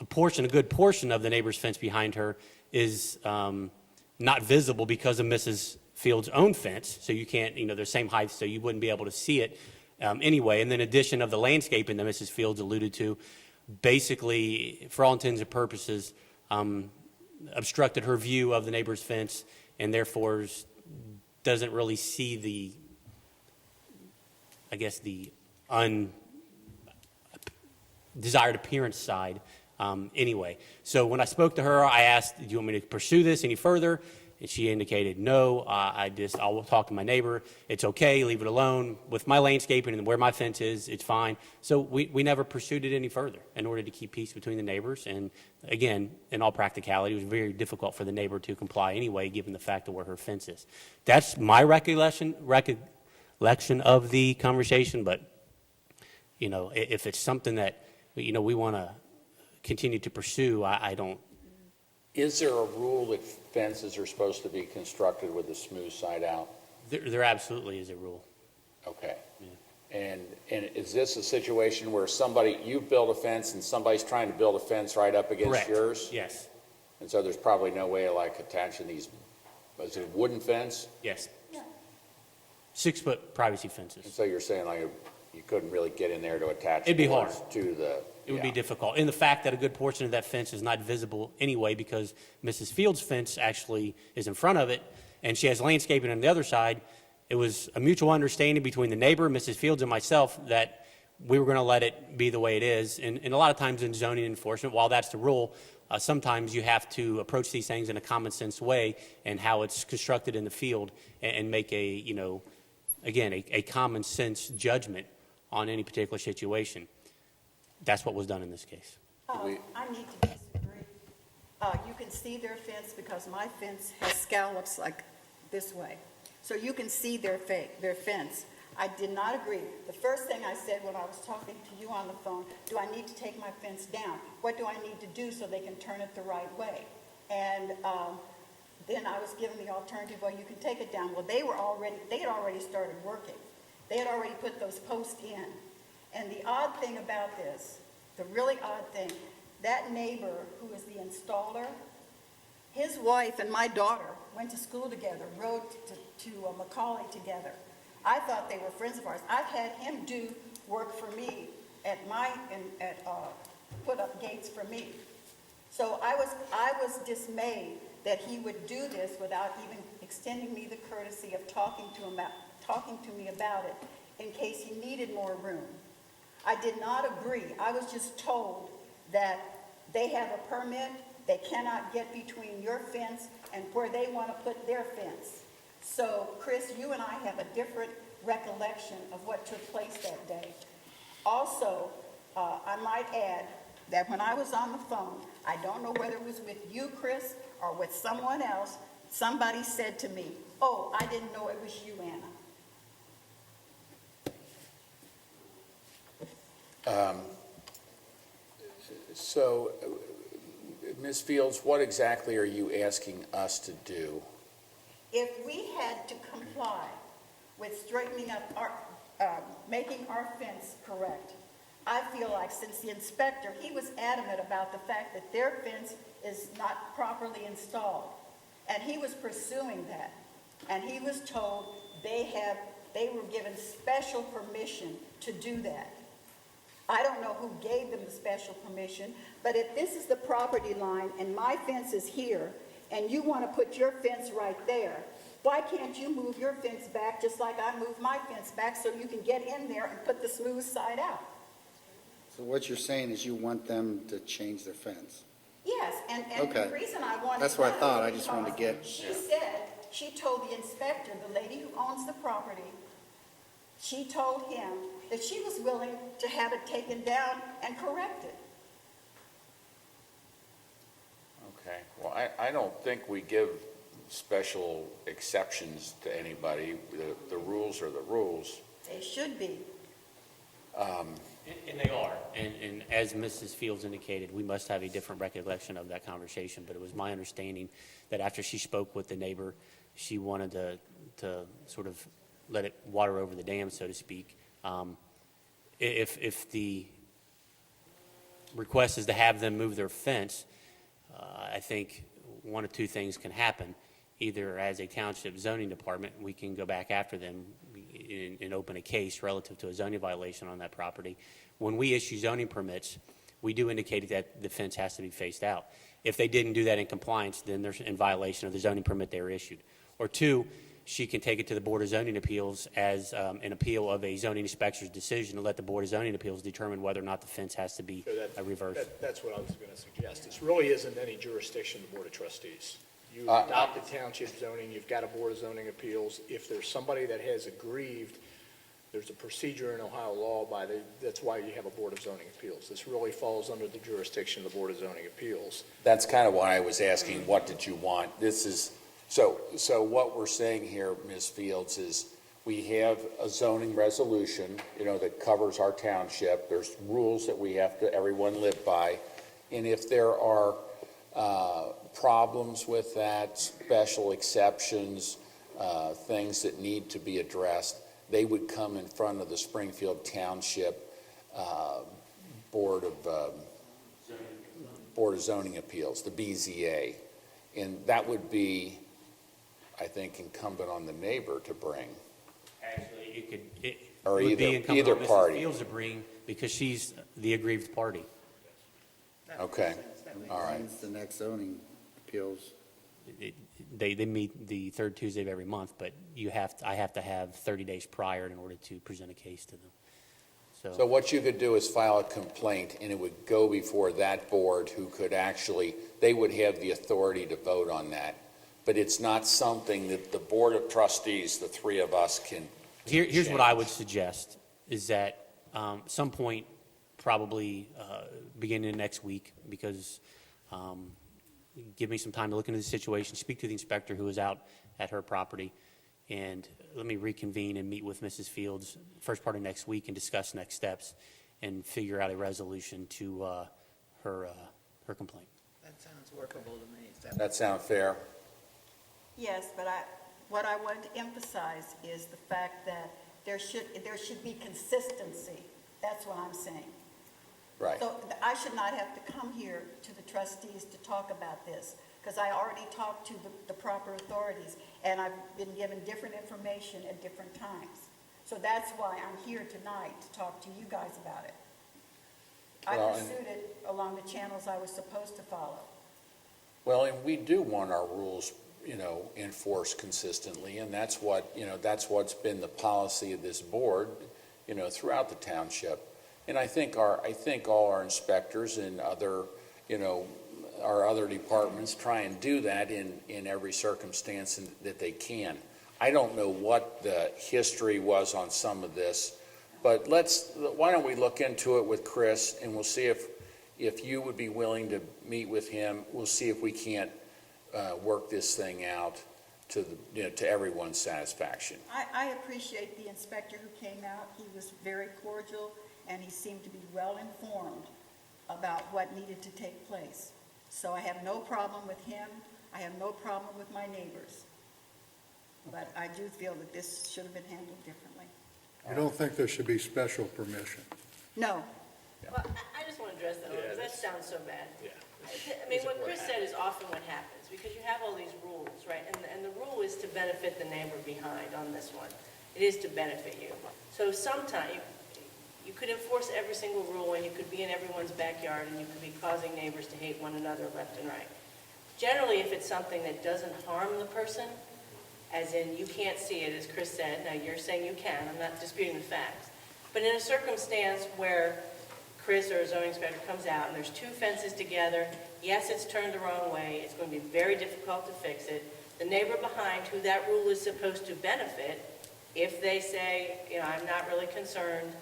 a good portion of the neighbor's fence behind her is not visible because of Mrs. Fields' own fence, so you can't, they're the same height, so you wouldn't be able to see it anyway. And then in addition of the landscaping that Mrs. Fields alluded to, basically, for all intents and purposes, obstructed her view of the neighbor's fence and therefore doesn't really see the undesired appearance side anyway. So when I spoke to her, I asked, do you want me to pursue this any further? And she indicated, no, I'll talk to my neighbor. It's okay, leave it alone. With my landscaping and where my fence is, it's fine. So we never pursued it any further in order to keep peace between the neighbors. And again, in all practicality, it was very difficult for the neighbor to comply anyway, given the fact of where her fence is. That's my recollection of the conversation, but, if it's something that, we want to continue to pursue, I don't. Is there a rule that fences are supposed to be constructed with a smooth side out? There absolutely is a rule. Okay. Yeah. And is this a situation where you've built a fence and somebody's trying to build a fence right up against Correct. yours? Yes. And so there's probably no way of attaching these, is it a wooden fence? Yes. 6-foot privacy And fences. so you're saying you couldn't really get in there to attach It'd be boards hard. to the. It would be difficult. And the fact that a good portion of that fence is not visible anyway because Mrs. Fields' fence actually is in front of it and she has landscaping on the other side, it was a mutual understanding between the neighbor, Mrs. Fields, and myself that we were going to let it be the way it is. And a lot of times in zoning enforcement, while that's the rule, sometimes you have to approach these things in a common sense way and how it's constructed in the field and make a common sense judgment on any particular situation. That's what was done in this case. I need to disagree. You can see their fence because my fence has scallops like this way. So you can see their fence. I did not agree. The first thing I said when I was talking to you on the phone, do I need to take my fence down? What do I need to do so they can turn it the right way? And then I was given the alternative, well, you can take it down. Well, they had already started working. They had already put those posts in. And the odd thing about this, the really odd thing, that neighbor who is the installer, his wife and my daughter went to school together, rode to Macaulay together. I thought they were friends of ours. I've had him do work for me put up gates for me. So I was dismayed that he would do this without even extending me the courtesy of talking to me about it in case he needed more room. I did not agree. I was just told that they have a permit, they cannot get between your fence and where they want to put their fence. So, Chris, you and I have a different recollection of what took place that day. Also, I might add that when I was on the phone, I don't know whether it was with you, Chris, or with someone else, somebody said to me, oh, I didn't know it was you, Anna. So, Ms. Fields, what exactly are you asking us to do? If we had to comply with straightening up making our fence correct, I feel like since the inspector, he was adamant about the fact that their fence is not properly installed. And he was pursuing that. And he was told they were given special permission to do that. I don't know who gave them the special permission, but if this is the property line and my fence is here, and you want to put your fence right there, why can't you move your fence back just like I moved my fence back so you can get in there and put the smooth side out? So what you're saying is you want them to change their fence? Yes, and Okay. the reason I wanted. That's what I that thought. is I just wanted to because get- She said, she told the inspector, the lady who owns the property, she told him that she was willing to have it taken down and corrected. Okay, well, I don't think we give special exceptions to anybody. The rules are the rules. They should be. And they are. And as Mrs. Fields indicated, we must have a different recollection of that conversation. But it was my understanding that after she spoke with the neighbor, she wanted to sort of let it water over the dam, so to speak. If the request is to have them move their fence, I think one of two things can happen. Either as a township zoning department, we can go back after them and open a case relative to a zoning violation on that property. When we issue zoning permits, we do indicate that the fence has to be faced out. If they didn't do that in compliance, then they're in violation of the zoning permit they were issued. Or two, she can take it to the Board of Zoning Appeals as an appeal of a zoning inspector's decision and let the Board of Zoning Appeals determine whether or not the fence has to be reversed. That's what I was going to suggest. This really isn't any jurisdiction of the Board of Trustees. You adopted township zoning, you've got a Board of Zoning Appeals. If there's somebody that has aggrieved, there's a procedure in Ohio law that's why you have a Board of Zoning Appeals. This really falls under the jurisdiction of the Board of Zoning Appeals. That's kind of why I was asking, what did you want? This is, so what we're saying here, Ms. Fields, is we have a zoning resolution, that covers our township. There's rules that we have to, everyone live by. And if there are problems with that, special exceptions, things that need to be addressed, they would come in front of the Springfield Township Board of Zoning Appeals, the BZA. And that would be, I think, incumbent on the neighbor to bring. Actually, it Or would be incumbent either on Mrs. party. Fields to bring because she's the aggrieved party. Okay, all right. When's the next zoning appeals? They meet the third Tuesday of every month, but I have to have 30 days prior in order to present a case to them. So what you could do is file a complaint, and it would go before that board, who could actually, they would have the authority to vote on that. But it's not something that the Board of Trustees, the three of us, can Here's what I would suggest, is that some point, probably beginning of next week, because give me some time to look into the situation, speak to the inspector who is out at her property, and let me reconvene and meet with Mrs. Fields first part of next week and discuss next steps and figure out a resolution to her complaint. That sounds workable to me. That sound fair? Yes, but what I want to emphasize is the fact that there should be consistency. That's what I'm saying. Right. So I should not have to come here to the trustees to talk about this, because I already talked to the proper authorities, and I've been given different information at different times. So that's why I'm here tonight, to talk to you guys about it. I Well, pursued it along the channels I was supposed to follow. Well, and we do want our rules, enforced consistently, and that's what's been the policy of this board, throughout the township. And I think all our inspectors and other, our other departments try and do that in every circumstance that they can. I don't know what the history was on some of this, but why don't we look into it with Chris, and we'll see if you would be willing to meet with him. We'll see if we can't work this thing out to everyone's satisfaction. I appreciate the inspector who came out. He was very cordial, and he seemed to be well-informed about what needed to take place. So I have no problem with him. I have no problem with my neighbors. But I do feel that this should have been handled differently. You don't think there should be special permission? No. Well, I just want to address that one, because that sounds so bad. Yeah. I mean, what Chris said is often what happens, because you have all these rules, right? And the rule is to benefit the neighbor behind on this one. It is to benefit you. So sometimes you could enforce every single rule, and you could be in everyone's backyard, and you could be causing neighbors to hate one another left and right. Generally, if it's something that doesn't harm the person, as in you can't see it, as Chris said. Now, you're saying you can. I'm not disputing the facts. But in a circumstance where Chris or a zoning inspector comes out and there's two fences together, yes, it's turned the wrong way, it's going to be very difficult to fix it. The neighbor behind, who that rule is supposed to benefit, if they say, I'm not really concerned,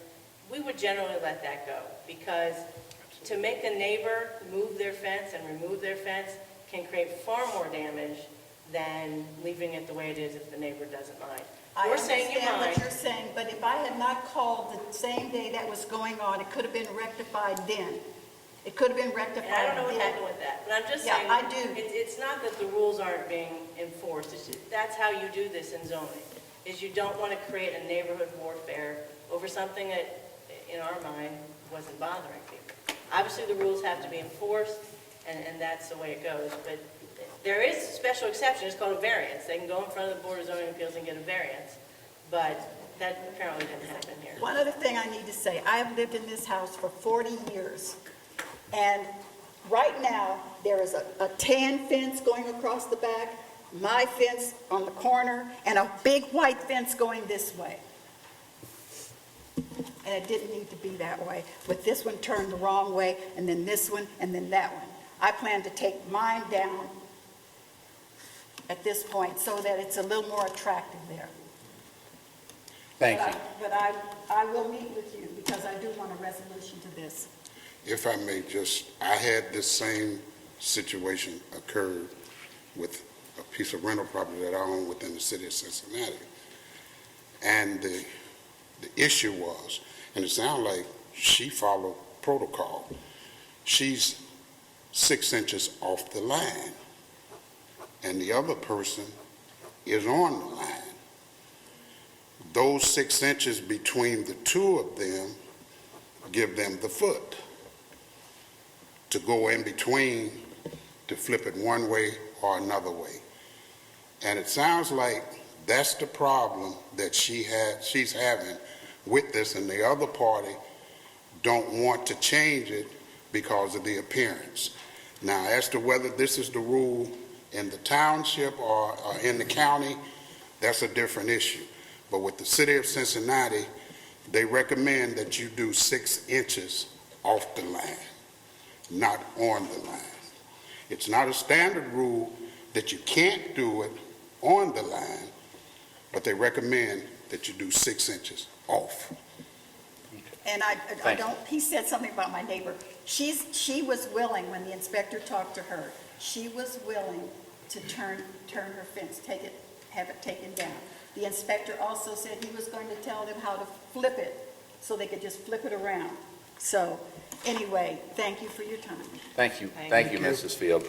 we would generally let that go. Because to make a neighbor move their fence and remove their fence can create far more damage than leaving it the way it is if the neighbor doesn't mind. I We're saying you understand what mind. you're saying, but if I had not called the same day that was going on, it could have been rectified then. It could have been rectified And I don't know what then. happened with that, but I'm just Yeah, saying. I do. It's not that the rules aren't being enforced, it's just, that's how you do this in zoning, is you don't want to create a neighborhood warfare over something that, in our mind, wasn't bothering people. Obviously, the rules have to be enforced, and that's the way it goes, but there is a special exception, it's called a variance. They can go in front of the Board of Zoning Appeals and get a variance, but that apparently didn't happen here. One other thing I need to say, I have lived in this house for 40 years, and right now, there is a tan fence going across the back, my fence on the corner, and a big white fence going this way. And it didn't need to be that way, but this one turned the wrong way, and then this one, and then that one. I plan to take mine down at this point so that it's a little more attractive there. Thank you. But I will meet with you because I do want a resolution to this. If I may I had this same situation occurred with a piece of rental property that I own within the city of Cincinnati. And the issue was, and it sounded like she followed protocol, she's 6 inches off the line, and the other person is on the line. Those 6 inches between the two of them give them the foot to go in between to flip it one way or another way. And it sounds like that's the problem that she's having with this, and the other party don't want to change it because of the appearance. Now, as to whether this is the rule in the township or in the county, that's a different issue. But with the city of Cincinnati, they recommend that you do 6 inches off the line, not on the line. It's not a standard rule that you can't do it on the line, but they recommend that you do 6 inches off. And I don't, he said something about my neighbor. She was willing, when the inspector talked to her, she was willing to turn her fence, have it taken down. The inspector also said he was going to tell them how to flip it, so they could just flip it around. So, anyway, thank you for your time. Thank you. Thank Thank you, Mrs. Field.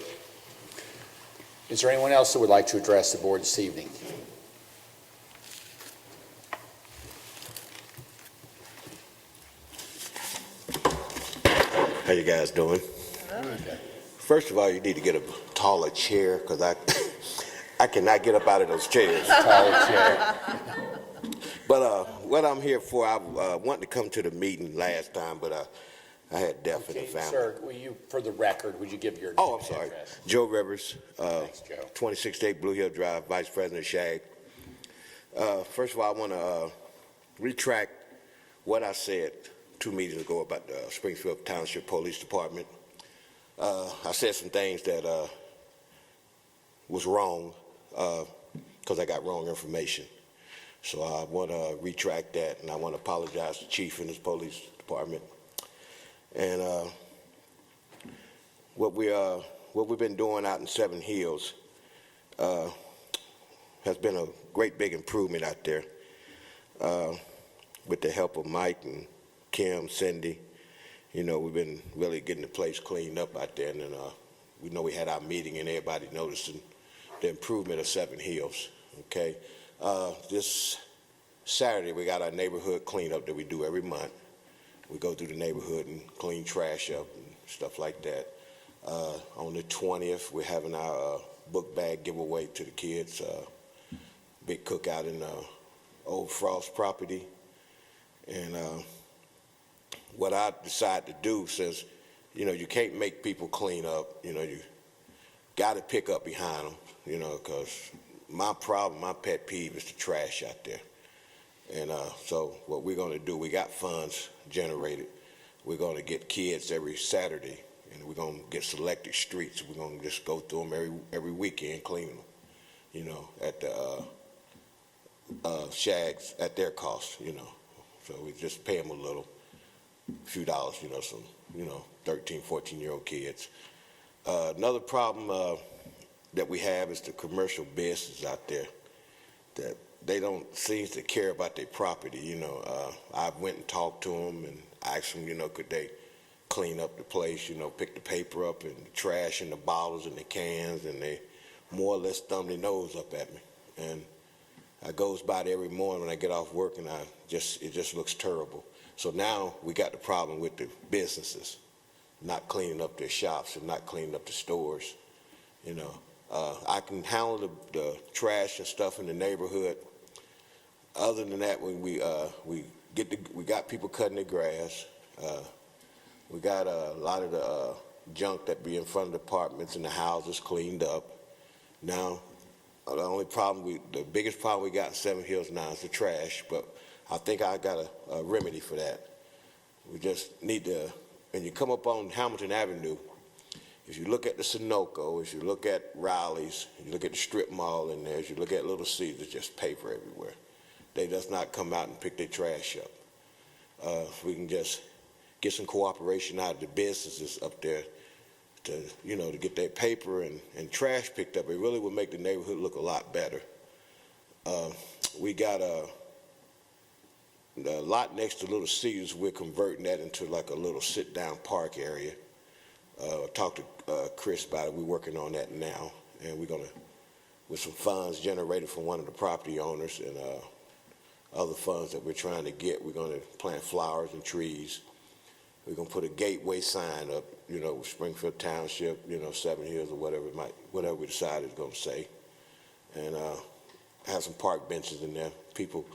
Is there anyone else that would like to address the board this evening? How you guys doing? First of all, you need to get a taller chair, because I cannot get up out of those chairs. Taller chair. But what I'm here for, I wanted to come to the meeting last time, but I had death in the family. Sir, will you, for the record, would you give your Oh, I'm sorry. address? Joe Rivers, Thanks, Joe. 26th Blue Hill Drive, Vice President of SHAG. First of all, I want to retract what I said 2 meetings ago about the Springfield Township Police Department. I said some things that was wrong because I got wrong information. So I want to retract that, and I want to apologize to the chief and his police department. And what we've been doing out in Seven Hills has been a great big improvement out there with the help of Mike and Kim, Cindy. You know, we've been really getting the place cleaned up out there, and then we know we had our meeting and everybody noticing the improvement of Seven Hills, okay? This Saturday, we got our neighborhood cleanup that we do every month. We go through the neighborhood and clean trash up and stuff like that. On the 20th, we're having our book bag giveaway to the kids, big cookout in Old Frost property. And what I decided to do, since, you know, you can't make people clean up, you know, you got to pick up behind them, you know, because my problem, my pet peeve is the trash out there. And so what we're going to do, we got funds generated. We're going to get kids every Saturday, and we're going to get selected streets. We're going to just go through them every weekend, clean them, you know, at the shags at their cost, you know. So we just pay them a few dollars, you know, some, 13, 14-year-old kids. Another problem that we have is the commercial businesses out there that they don't seem to care about their property, you know. I went and talked to them and asked them, could they clean up the place, pick the paper up and the trash and the bottles and the cans, and they more or less thumb their nose up at me. And I goes by there every morning when I get off work, and it just looks terrible. So now we got the problem with the businesses not cleaning up their shops and not cleaning up the stores. I can handle the trash and stuff in the neighborhood. Other than that, when we got people cutting their grass. We got a lot of the junk that be in front of the apartments and the houses cleaned up. Now, the biggest problem we got in Seven Hills now is the trash, but I think I got a remedy for that. We just need to, when you come up on Hamilton Avenue, if you look at the Sunoco, if you look at Riley's, if you look at the strip mall in there, if you look at Little Caesars, just paper everywhere. They does not come out and pick their trash up. If we can just get some cooperation out of the businesses up there to get their paper and trash picked up, it really would make the neighborhood look a lot better. We got a lot next to Little Caesars. We're converting that into like a little sit-down park area. I talked to Chris about it. We're working on that now, and we're going to, with some funds generated from one of the property owners and other funds that we're trying to get, we're going to plant flowers and trees. We're going to put a gateway sign up, with Springfield Township, Seven Hills or whatever we decide it's going to say. And have some park benches in there. People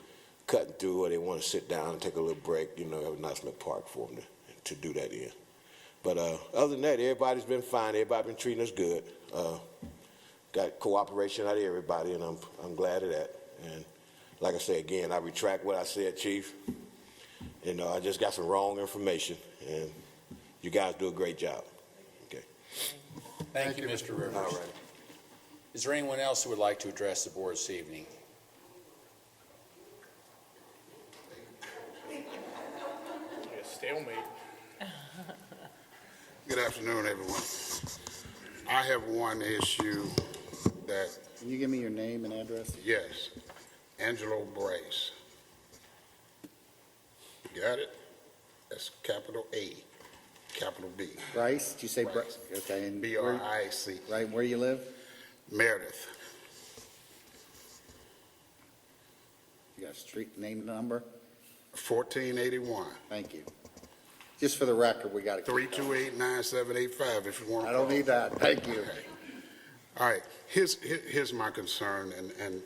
cutting through or they want to sit down and take a little break, have a nice little park for them to do that in. But other than that, everybody's been fine. Everybody's been treating us good. Got cooperation out of everybody, and I'm glad of that. And like I say again, I retract what I said, Chief. I just got some wrong information, and you guys do a great job. Okay. Thank you, Mr. Rivers. All right. Is there anyone else who would like to address the board this evening? Stalemate. Good afternoon, everyone. I have one issue that, Can you give me your name and address? yes, Angelo Brace. Got it? That's capital A, capital B, Bryce? Did you say Bryce. Bryce? Okay. And B-R-I-C, Right, where you live? Meredith. You got a street name and number? 1481, Thank you. Just for the record, we got to. 328-9785 if you want to. I don't need that. Thank you. Okay. All right, here's my concern, and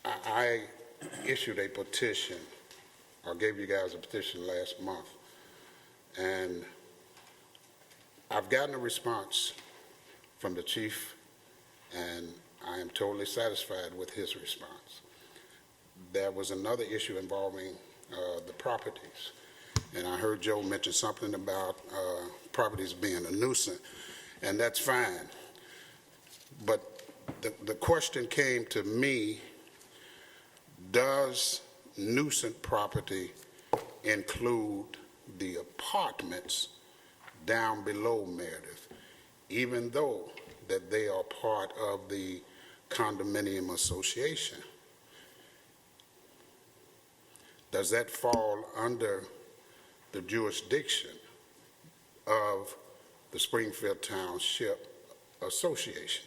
I issued a petition, or gave you guys a petition last month, and I've gotten a response from the chief, and I am totally satisfied with his response. There was another issue involving the properties, and I heard Joe mention something about properties being a nuisance, and that's fine. But the question came to me, does nuisance property include the apartments down below Meredith, even though that they are part of the condominium association? Does that fall under the jurisdiction of the Springfield Township Association?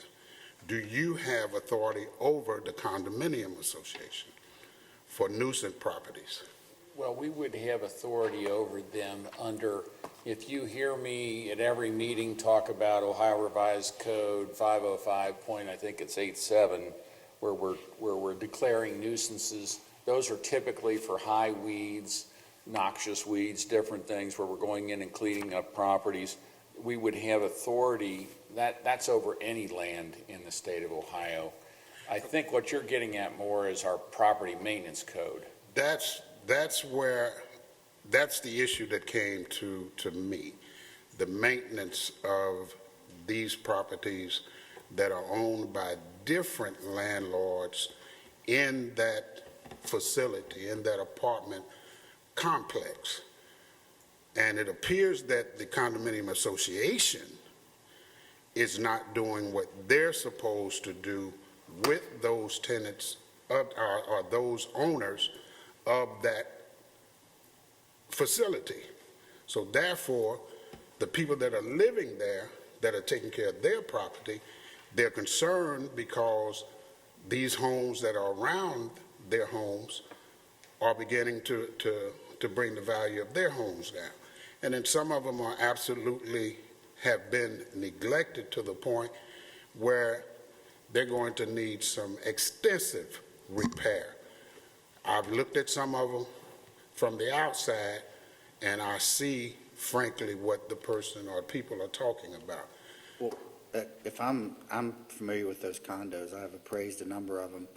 Do you have authority over the condominium association for nuisance properties? Well, we would have authority over them under, if you hear me at every meeting talk about Ohio Revised Code 505 point, I think it's 87, where we're declaring nuisances. Those are typically for high weeds, noxious weeds, different things where we're going in and cleaning up properties. we would have authority, that's over any land in the state of Ohio. I think what you're getting at more is our property maintenance code. That's the issue that came to me, the maintenance of these properties that are owned by different landlords in that facility, in that apartment complex. And it appears that the condominium association is not doing what they're supposed to do with those tenants or those owners of that facility. So therefore, the people that are living there, that are taking care of their property, they're concerned because these homes that are around their homes are beginning to bring the value of their homes down. And then some of them are absolutely have been neglected to the point where they're going to need some extensive repair. I've looked at some of them from the outside, and I see, frankly, what the person or people are talking about. Well, if I'm familiar with those condos, I've appraised a number of them.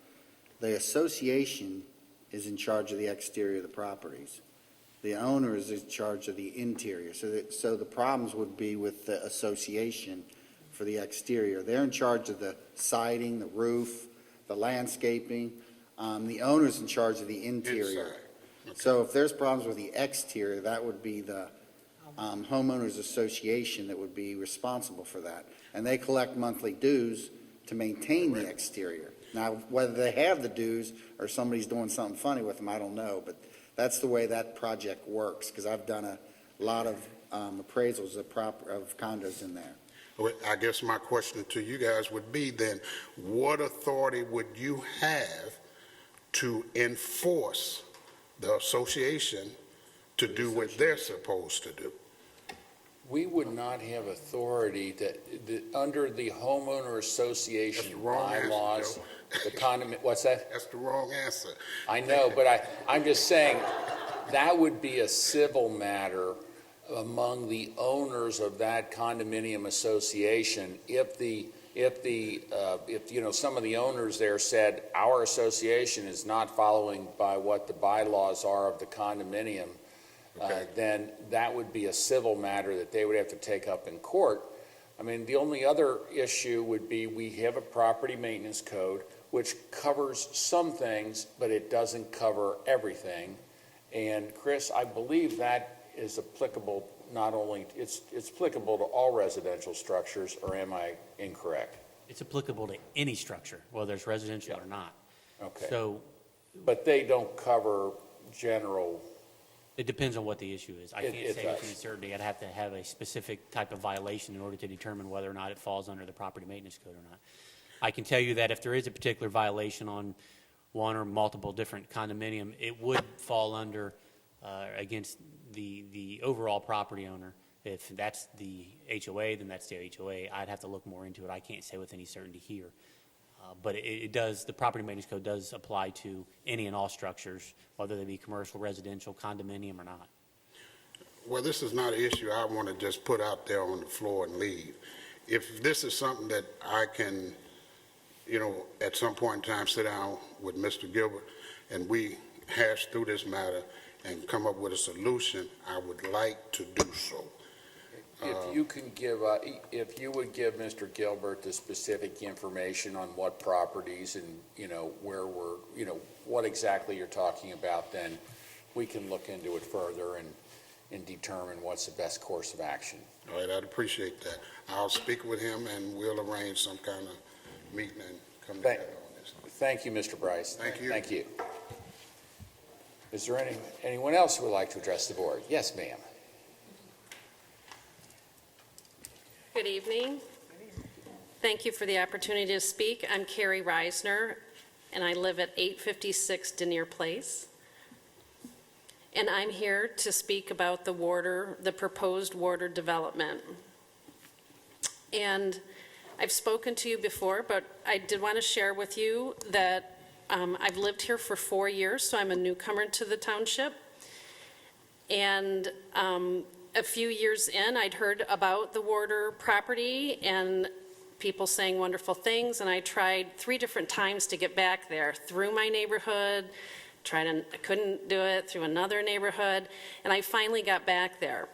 The association is in charge of the exterior of the properties. The owner is in charge of the interior. So the problems would be with the association for the exterior. They're in charge of the siding, the roof, the landscaping. The owner's in charge of the interior. Inside. Okay. So if there's problems with the exterior, that would be the homeowners association that would be responsible for that. And they collect monthly dues to maintain the exterior. Now, whether they have the dues or somebody's doing something funny with them, I don't know. But that's the way that project works, because I've done a lot of appraisals of condos in there. Well, I guess my question to you guys would be then, what authority would you have to enforce the association to do what they're supposed to do? We would not have authority under the homeowner association That's the wrong answer, bylaws, Joe. the condiment, what's that? That's the wrong answer. I know, but I'm just saying, that would be a civil matter among the owners of that condominium association. If some of the owners there said, our association is not following by what the bylaws are of the condominium, Okay. then that would be a civil matter that they would have to take up in court. I mean, the only other issue would be, we have a property maintenance code which covers some things, but it doesn't cover everything. And Chris, I believe that is applicable not only, it's applicable to all residential structures, or am I incorrect? It's applicable to any structure, whether it's residential or not. Okay. So But they don't cover general, it depends on what the issue is. I It can't say with does. any certainty. I'd have to have a specific type of violation in order to determine whether or not it falls under the property maintenance code or not. I can tell you that if there is a particular violation on one or multiple different condominium, it would fall under against the overall property owner. If that's the HOA, then that's the HOA. I'd have to look more into it. I can't say with any certainty here. But it does, the property maintenance code does apply to any and all structures, whether they be commercial, residential, condominium or not. Well, this is not an issue I want to just put out there on the floor and leave. If this is something that I can, at some point in time, sit down with Mr. Gilbert and we hash through this matter and come up with a solution, I would like to do so. if you can give, if you would give Mr. Gilbert the specific information on what properties and, where we're, what exactly you're talking about, then we can look into it further and determine what's the best course of action. All right, I'd appreciate that. I'll speak with him and we'll arrange some kind of meeting and come together on this. Thank you, Mr. Bryce. Thank you. Thank you. Is there anyone else who would like to address the board? Yes, ma'am. Good evening. Thank you for the opportunity to speak. I'm Carrie Reisner, and I live at 856 Denier Place. And I'm here to speak about the proposed water development. And I've spoken to you before, but I did want to share with you that I've lived here for 4 years, so I'm a newcomer to the township. And A few years in, I'd heard about the Warder property and people saying wonderful things, and I tried 3 different times to get back there, through my neighborhood, I couldn't do it, through another neighborhood, and I finally got back there.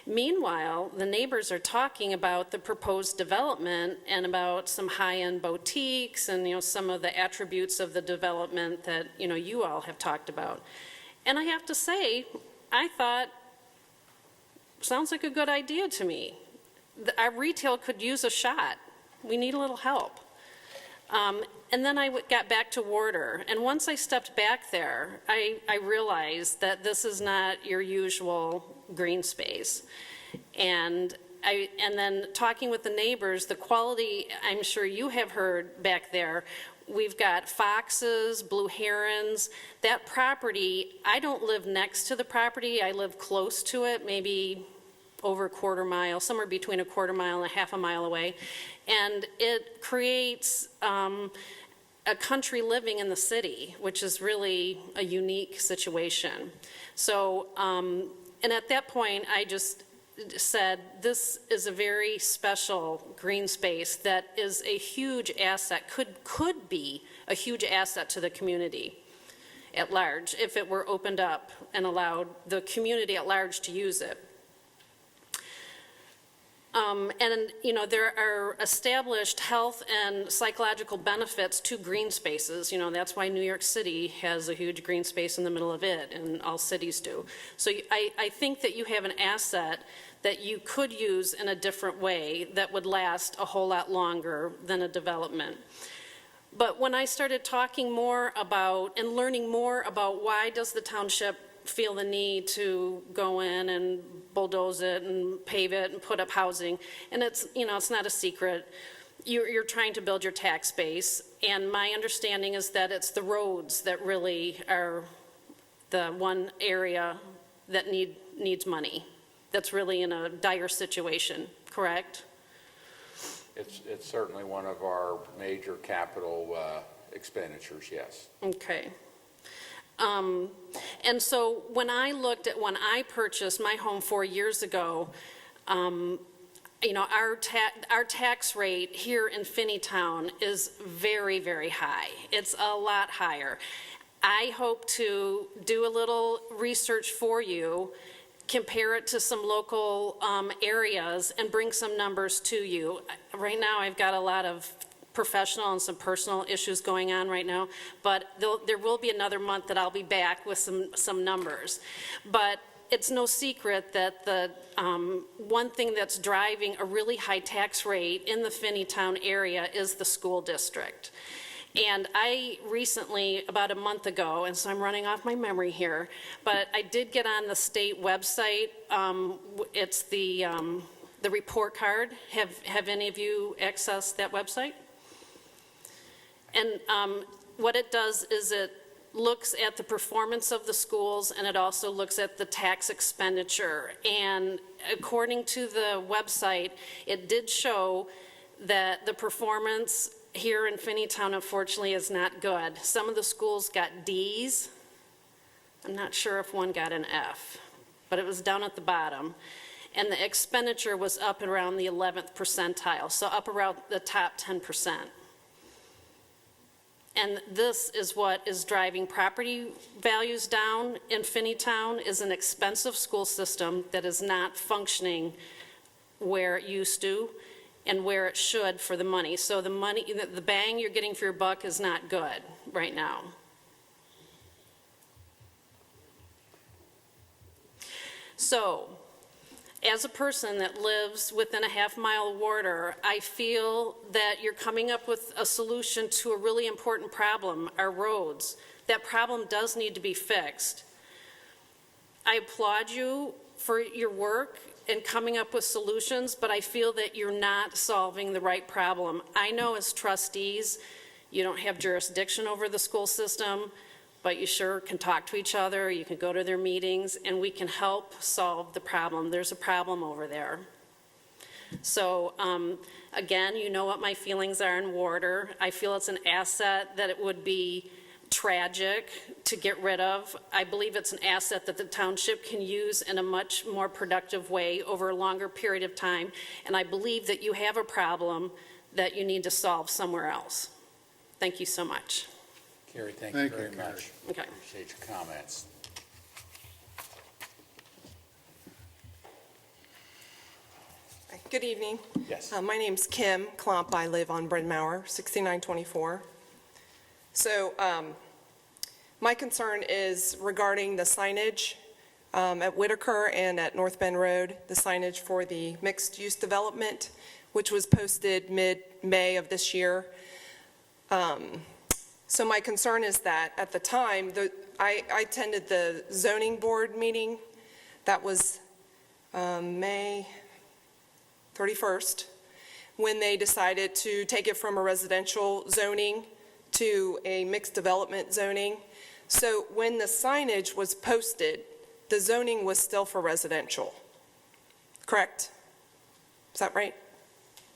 Meanwhile, the neighbors are talking about the proposed development and about some high-end boutiques and, some of the attributes of the development that, you all have talked about. And I have to say, I thought, sounds like a good idea to me. Our retail could use a shot. We need a little help. And then I got back to Warder, and once I stepped back there, I realized that this is not your usual green space. And then talking with the neighbors, the quality, I'm sure you have heard back there, we've got foxes, blue herons. That property, I don't live next to the property, I live close to it, maybe over a quarter mile, somewhere between a quarter mile and a half a mile away. And it creates a country living in the city, which is really a unique situation. So, and at that point, I just said, this is a very special green space that is a huge asset, could be a huge asset to the community at large if it were opened up and allowed the community at large to use it. And, there are established health and psychological benefits to green spaces. That's why New York City has a huge green space in the middle of it, and all cities do. So I think that you have an asset that you could use in a different way that would last a whole lot longer than a development. But when I started talking more about and learning more about why does the township feel the need to go in and bulldoze it and pave it and put up housing, and it's not a secret. You're trying to build your tax base, and my understanding is that it's the roads that really are the one area that needs money, that's really in a dire situation, correct? It's certainly one of our major capital expenditures, yes. Okay. And so when I purchased my home 4 years ago, our tax rate here in Finneytown is very, very high. It's a lot higher. I hope to do a little research for you, compare it to some local areas, and bring some numbers to you. Right now, I've got a lot of professional and some personal issues going on right now, but there will be another month that I'll be back with some numbers. But it's no secret that the one thing that's driving a really high tax rate in the Finneytown area is the school district. And I recently, about a month ago, and so I'm running off my memory here, but I did get on the state website. It's the report card. Have any of you accessed that website? And what it does is it looks at the performance of the schools, and it also looks at the tax expenditure. And according to the website, it did show that the performance here in Finneytown, unfortunately, is not good. Some of the schools got D's. I'm not sure if one got an F, but it was down at the bottom. And the expenditure was up around the 11th percentile, so up around the top 10%. And this is what is driving property values down in Finneytown, is an expensive school system that is not functioning where it used to and where it should for the money. So the bang you're getting for your buck is not good right now. So, as a person that lives within a half-mile Warder, I feel that you're coming up with a solution to a really important problem, our roads. That problem does need to be fixed. I applaud you for your work and coming up with solutions, but I feel that you're not solving the right problem. I know as trustees, you don't have jurisdiction over the school system, but you sure can talk to each other, you can go to their meetings, and we can help solve the problem. There's a problem over there. So, again, you know what my feelings are in Warder. I feel it's an asset that it would be tragic to get rid of. I believe it's an asset that the township can use in a much more productive way over a longer period of time, and I believe that you have a problem that you need to solve somewhere else. Thank you so much. Carrie, thank you very much. Okay. Appreciate your comments. Good evening. Yes. My name's Kim Klomp. I live on Bryn Mawr, 6924. So my concern is regarding the signage at Whitaker and at North Bend Road, the signage for the mixed-use development, which was posted mid-May of this year. So my concern is that at the time, I attended the zoning board meeting. That was May 31st, when they decided to take it from a residential zoning to a mixed development zoning. So when the signage was posted, the zoning was still for residential, correct? Is that right?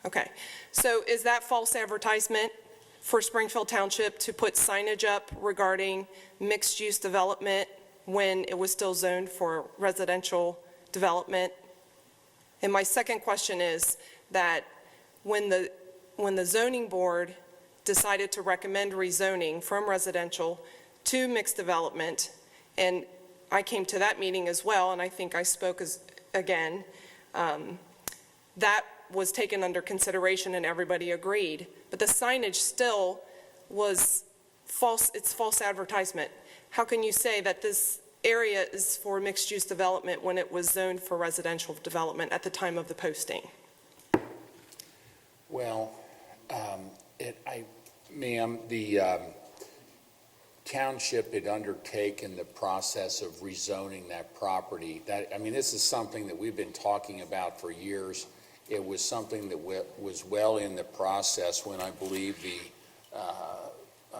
Okay. So is that false advertisement for Springfield Township to put signage up regarding mixed-use development when it was still zoned for residential development? And my second question is that when the zoning board decided to recommend rezoning from residential to mixed development, and I came to that meeting as well, and I think I spoke again, that was taken under consideration and everybody agreed, but the signage still was false. It's false advertisement. How can you say that this area is for mixed-use development when it was zoned for residential development at the time of the posting? Well, ma'am, the township had undertaken the process of rezoning that property. This is something that we've been talking about for years. It was something that was well in the process when I believe the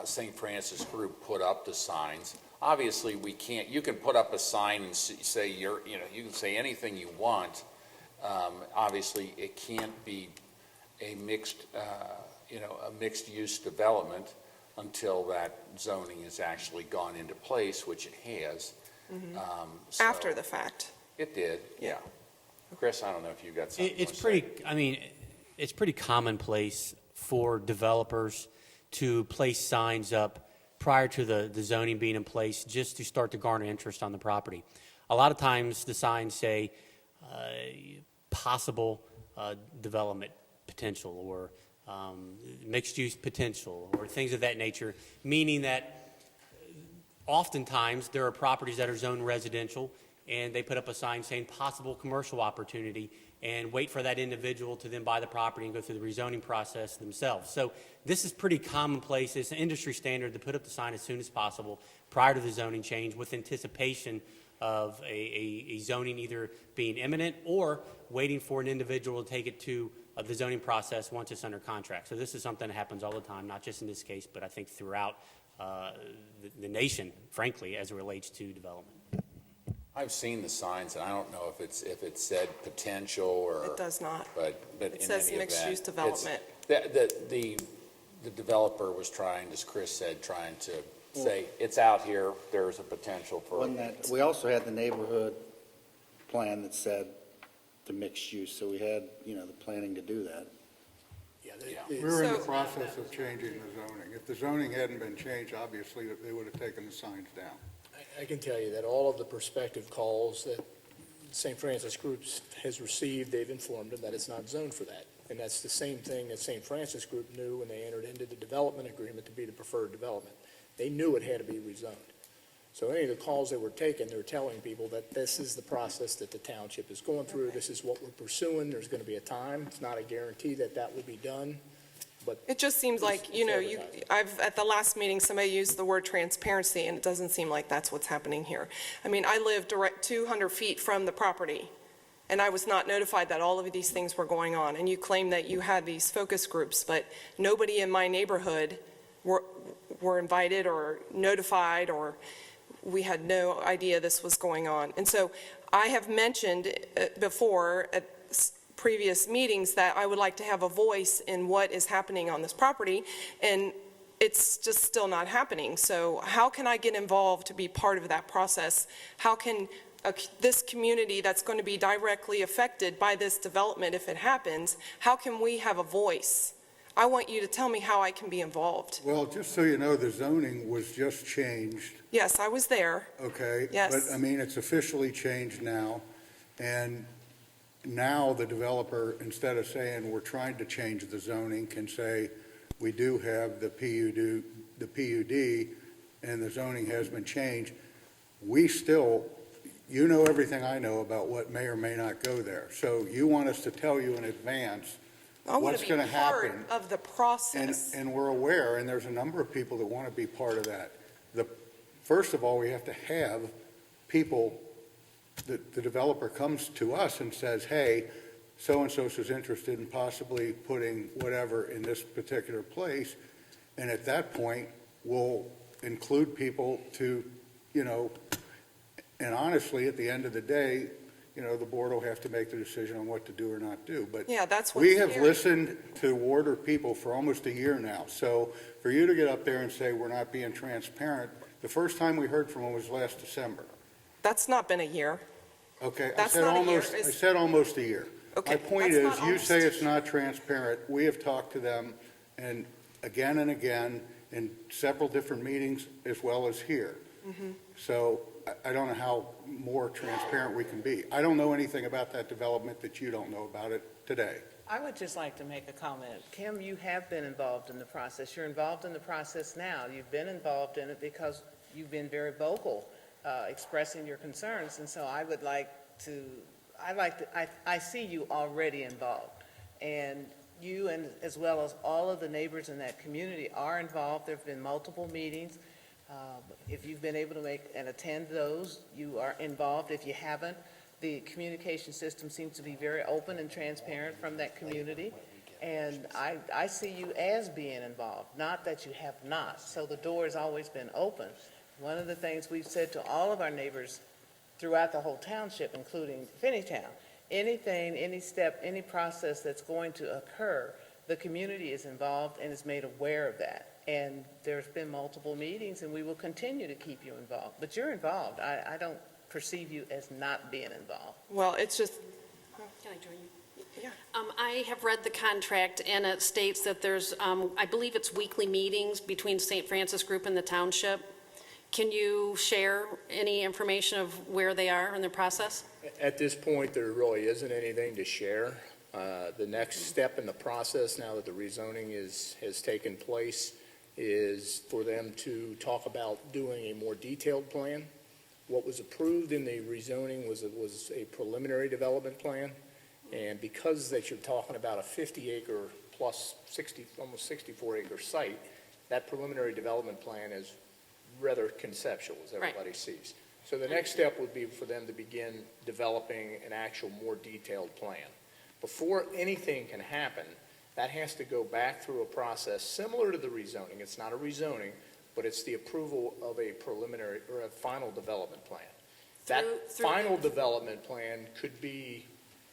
St. Francis group put up the signs. Obviously, you can put up a sign and say you can say anything you want. Obviously, it can't be a mixed-use development until that zoning has actually gone into place, which it has. Mm-hmm. So After the fact. it did, yeah. Chris, I don't know if you got something. It's pretty commonplace for developers to place signs up prior to the zoning being in place, just to start to garner interest on the property. A lot of times the signs say possible development potential or mixed-use potential or things of that nature, meaning that oftentimes there are properties that are zoned residential and they put up a sign saying possible commercial opportunity and wait for that individual to then buy the property and go through the rezoning process themselves. So this is pretty commonplace. It's an industry standard to put up the sign as soon as possible prior to the zoning change with anticipation of a zoning either being imminent or waiting for an individual to take it to the zoning process once it's under contract. So this is something that happens all the time, not just in this case, but I think throughout the nation, frankly, as it relates to development. I've seen the signs, and I don't know if it said potential or. It does not. But It says mixed-use development. The developer was trying, as Chris said, trying to say, it's out here, there's a potential for. We also had the neighborhood plan that said the mixed use, so we had, the planning to do that. We're in the So- process of changing the zoning. If the zoning hadn't been changed, obviously, they would have taken the signs down. I can tell you that all of the prospective calls that St. Francis Groups has received, they've informed them that it's not zoned for that. And that's the same thing that St. Francis Group knew when they entered into the development agreement to be the preferred development. They knew it had to be rezoned. So any of the calls that were taken, they're telling people that this is the process that the township is going through. This is what we're pursuing. There's going to be a time. It's not a guarantee that that will be done, but It just seems like, at the last meeting, somebody used the word transparency, and it doesn't seem like that's what's happening here. I live 200 feet from the property, and I was not notified that all of these things were going on. And you claim that you had these focus groups, but nobody in my neighborhood were invited or notified, or we had no idea this was going on. And so I have mentioned before at previous meetings that I would like to have a voice in what is happening on this property. And it's just still not happening. So how can I get involved to be part of that process? How can this community that's going to be directly affected by this development, if it happens, how can we have a voice? I want you to tell me how I can be involved. Well, just so you know, the zoning was just changed, Yes, I was there. okay? Yes. But, I mean, it's officially changed now, and now the developer, instead of saying we're trying to change the zoning, can say, we do have the PUD, and the zoning has been changed. We still, you know everything I know about what may or may not go there. So you want us to tell you in advance I want what's to going be to part happen. of the process. And we're aware, and there's a number of people that want to be part of that. First of all, we have to have people, the developer comes to us and says, hey, so-and-so is interested in possibly putting whatever in this particular place, and at that point, we'll include people to, and honestly, at the end of the day, the board will have to make the decision on what to do or not do. But Yeah, that's what's we have scary. listened to Warder people for almost a year now. So for you to get up there and say we're not being transparent, the first time we heard from them was last December. That's not been a year. Okay, I That's said not a year. almost, I It's- said almost a year. Okay, My point that's is, not you almost. say it's not transparent. We have talked to them and again in several different meetings as well as here. Mhm. So I don't know how more transparent we can be. I don't know anything about that development that you don't know about it today. I would just like to make a comment. Kim, you have been involved in the process. You're involved in the process now. You've been involved in it because you've been very vocal, expressing your concerns. And so I would like to, I see you already involved. And you, and as well as all of the neighbors in that community, are involved. There have been multiple meetings. If you've been able to make and attend those, you are involved. If you haven't, the communication system seems to be very open and transparent from that community. And I see you as being involved, not that you have not. So the door has always been open. One of the things we've said to all of our neighbors throughout the whole township, including Finneytown, anything, any step, any process that's going to occur, the community is involved and is made aware of that. And there's been multiple meetings, and we will continue to keep you involved. But you're involved. I don't perceive you as not being involved. Well, it's just, Can I join you? Yeah. I have read the contract, and it states that there's, I believe it's weekly meetings between St. Francis Group and the township. Can you share any information of where they are in the process? At this point, there really isn't anything to share. The next step in the process, now that the rezoning has taken place, is for them to talk about doing a more detailed plan. What was approved in the rezoning was a preliminary development plan, and because that you're talking about a 50-acre plus 60, almost 64-acre site, that preliminary development plan is rather conceptual, as everybody sees. So the next step would be for them to begin developing an actual more detailed plan. Before anything can happen, that has to go back through a process similar to the rezoning. It's not a rezoning, but it's the approval of a preliminary or a final development plan. That Through- final development plan could be,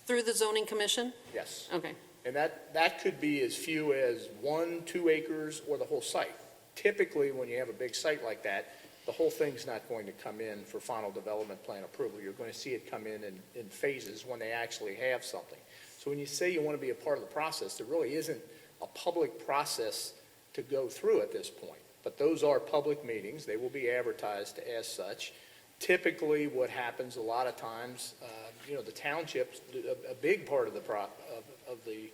Through the zoning commission? yes, Okay. and that could be as few as 1-2 acres or the whole site. Typically, when you have a big site like that, the whole thing's not going to come in for final development plan approval. You're going to see it come in phases when they actually have something. So when you say you want to be a part of the process, there really isn't a public process to go through at this point. But those are public meetings. They will be advertised as such. Typically, what happens a lot of times, the townships, a big part of the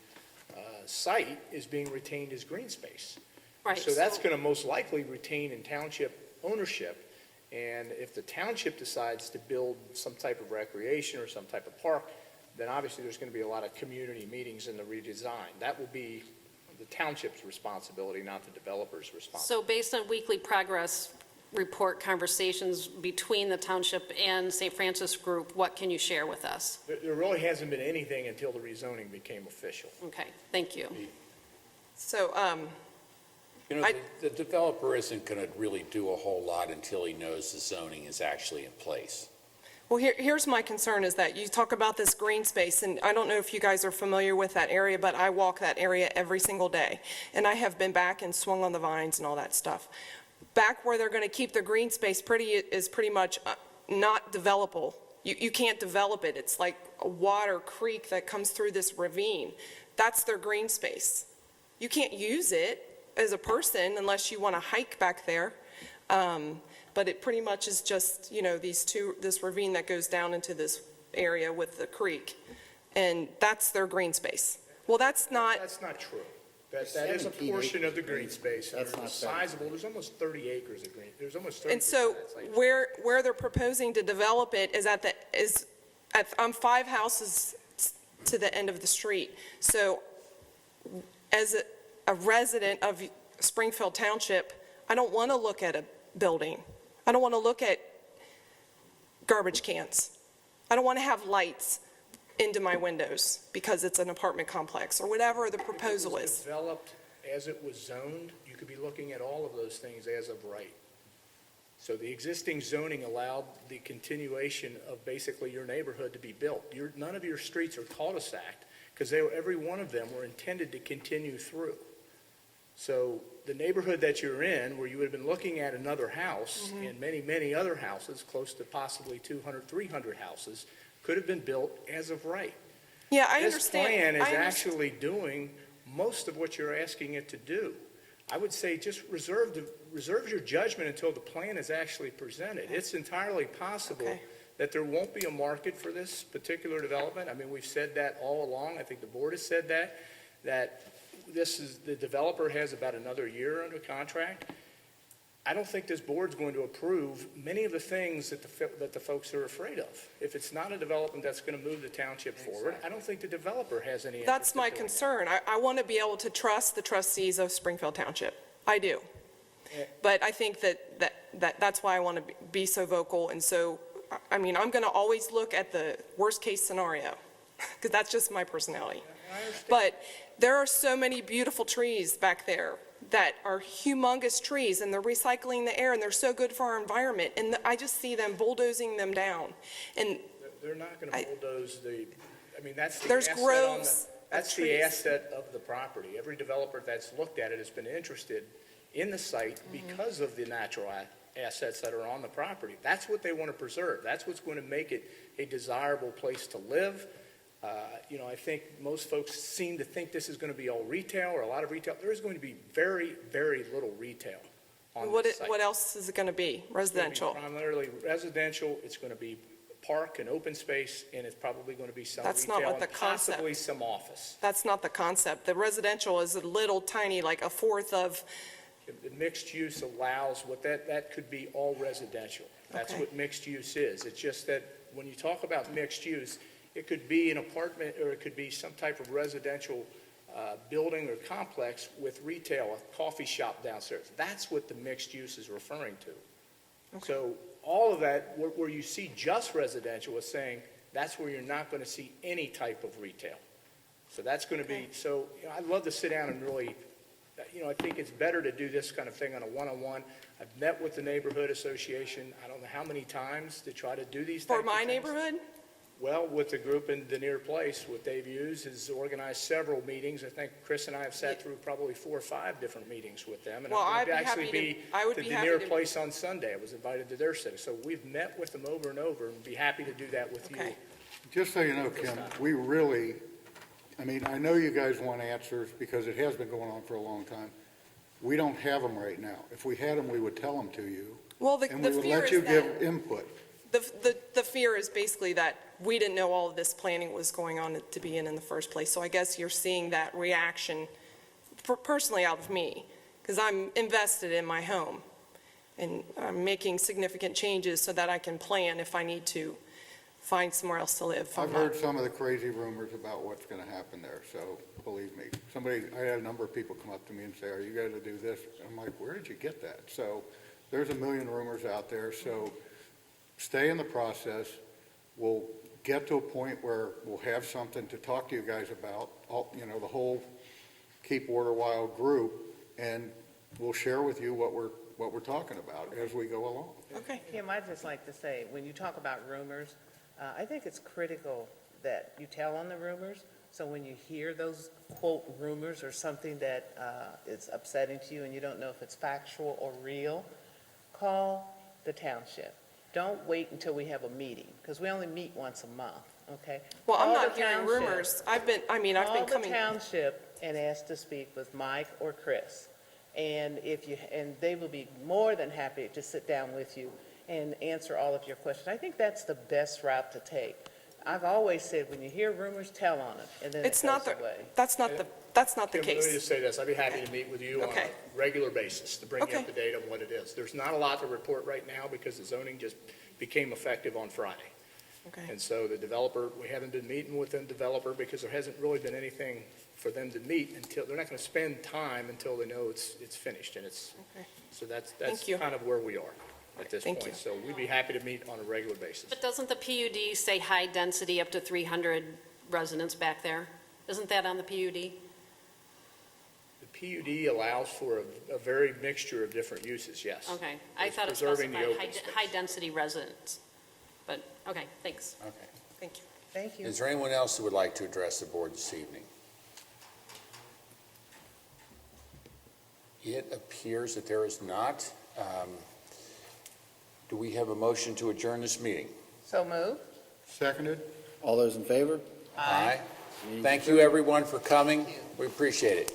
site is being retained as green space. Right. So that's going to most likely retain in township ownership. And if the township decides to build some type of recreation or some type of park, then obviously there's going to be a lot of community meetings in the redesign. That will be the township's responsibility, not the developer's responsibility. So based on weekly progress report conversations between the township and St. Francis Group, what can you share with us? There really hasn't been anything until the rezoning became official. Okay, thank you. so, The developer isn't going to really do a whole lot until he knows the zoning is actually in place. Well, here's my concern is that you talk about this green space, and I don't know if you guys are familiar with that area, but I walk that area every single day. And I have been back and swung on the vines and all that stuff. Back where they're going to keep the green space is pretty much not developable. You can't develop it. It's like a water creek that comes through this ravine. That's their green space. You can't use it as a person unless you want to hike back there. But it pretty much is just, this ravine that goes down into this area with the creek. And that's their green space. Well, that's not true. That is a portion of the green space. That's not sizable. There's almost 30 acres of green. There's almost 30. And so where they're proposing to develop it is I'm 5 houses to the end of the street. So as a resident of Springfield Township, I don't want to look at a building. I don't want to look at garbage cans. I don't want to have lights into my windows because it's an apartment complex or whatever the proposal If it was is. developed as it was zoned, you could be looking at all of those things as of right. So the existing zoning allowed the continuation of basically your neighborhood to be built. None of your streets are cul-de-sac because every one of them were intended to continue through. So the neighborhood that you're in, where you would have been looking at another house and many, many other houses, close to possibly 200, 300 houses, could have been built as of right. Yeah, I This understand. plan is actually doing most of what you're asking it to do. I would say just reserve your judgment until the plan is actually presented. It's entirely possible that there won't be a market for this particular development. I mean, we've said that all along. I think the board has said that the developer has about another year under contract. I don't think this board's going to approve many of the things that the folks are afraid of. If it's not a development that's going to move the township forward, I don't think the developer has any interest. That's my concern. I want to be able to trust the trustees of Springfield Township. I do. But I think that's why I want to be so vocal. And so, I mean, I'm going to always look at the worst case scenario because that's just my personality. But there are so many beautiful trees back there that are humongous trees, and they're recycling the air, and they're so good for our environment. And I just see them bulldozing them down. And they're not going to bulldoze that's the there's asset groves that's the asset of the property. Every developer that's looked at it has been interested in the site because of the natural assets that are on the property. That's what they want to preserve. That's what's going to make it a desirable place to live. I think most folks seem to think this is going to be all retail or a lot of retail. There is going to be very, very little retail on the site. What else is it going to be? Residential? It's going to be primarily residential. It's going to be park and open space, and it's probably going to be some That's retail not what the and possibly concept. some office. That's not the concept. The residential is a little tiny, like a fourth of. The mixed use allows that could be all residential. That's what mixed use is. It's just that when you talk about mixed use, it could be an apartment or it could be some type of residential building or complex with retail, a coffee shop downstairs. That's what the mixed use is referring to. So all of that, where you see just residential, is saying that's where you're not going to see any type of retail. So that's going to be, I'd love to sit down and really, I think it's better to do this kind of thing on a one-on-one. I've met with the neighborhood association, I don't know how many times, to try to do these things. For my neighborhood? Well, with the group in Denier Place, what they've used is organized several meetings. I think Chris and I have sat through probably 4 or 5 different meetings with them. And Well, I'm I'd going be to actually happy be to- to Denier Place on Sunday. I was invited to their city. So we've met with them over and over, and be happy to do that with you. Just so you know, Kim, we really, I know you guys want answers because it has been going on for a long time. We don't have them right now. If we had them, we would tell them to you. Well, the And we would fear let is you that give input. the fear is basically that we didn't know all of this planning was going on to be in the first place. So I guess you're seeing that reaction personally out of me because I'm invested in my home and I'm making significant changes so that I can plan if I need to find somewhere else to live. I've heard some of the crazy rumors about what's going to happen there, so believe me. I had a number of people come up to me and say, are you going to do this? I'm like, where did you get that? So there's a million rumors out there, so stay in the process. We'll get to a point where we'll have something to talk to you guys about, the whole Keep Order Wild group, and we'll share with you what we're what we're talking about as we go along. Okay. Kim, I'd just like to say, when you talk about rumors, I think it's critical that you tell on the rumors. So when you hear those, quote, rumors or something that is upsetting to you and you don't know if it's factual or real, call the township. Don't wait until we have a meeting, because we only meet once a month, okay? Well, I'm Call not the hearing township. rumors. I've been Call the coming. township and ask to speak with Mike or Chris. And and they will be more than happy to sit down with you and answer all of your questions. I think that's the best route to take. I've always said, when you hear rumors, tell on it, and then it It's not goes the, away. that's not the Kim, let me case. just say this, I'd be happy to meet with you on Okay. a regular basis to bring you Okay. up to date on what it is. There's not a lot to report right now because the zoning just became effective on Friday. Okay. And so the developer, we haven't been meeting with the developer because there hasn't really been anything for them to meet until, they're not going to spend time until they know it's finished, and it's, Okay. so that's Thank you. kind of where we are at this Thank point. you. So we'd be happy to meet on a regular basis. But doesn't the PUD say high density up to 300 residents back there? Isn't that on the PUD? The PUD allows for a very mixture of different uses, yes. Okay, I thought it Preserving the specified open space. high-density residents. But, okay, thanks. Okay. Thank you. Thank you. Is there anyone else who would like to address the board this evening? It appears that there is not. Do we have a motion to adjourn this meeting? So move. Seconded? All those in favor? Aye. Thank you, everyone, for coming. We appreciate it.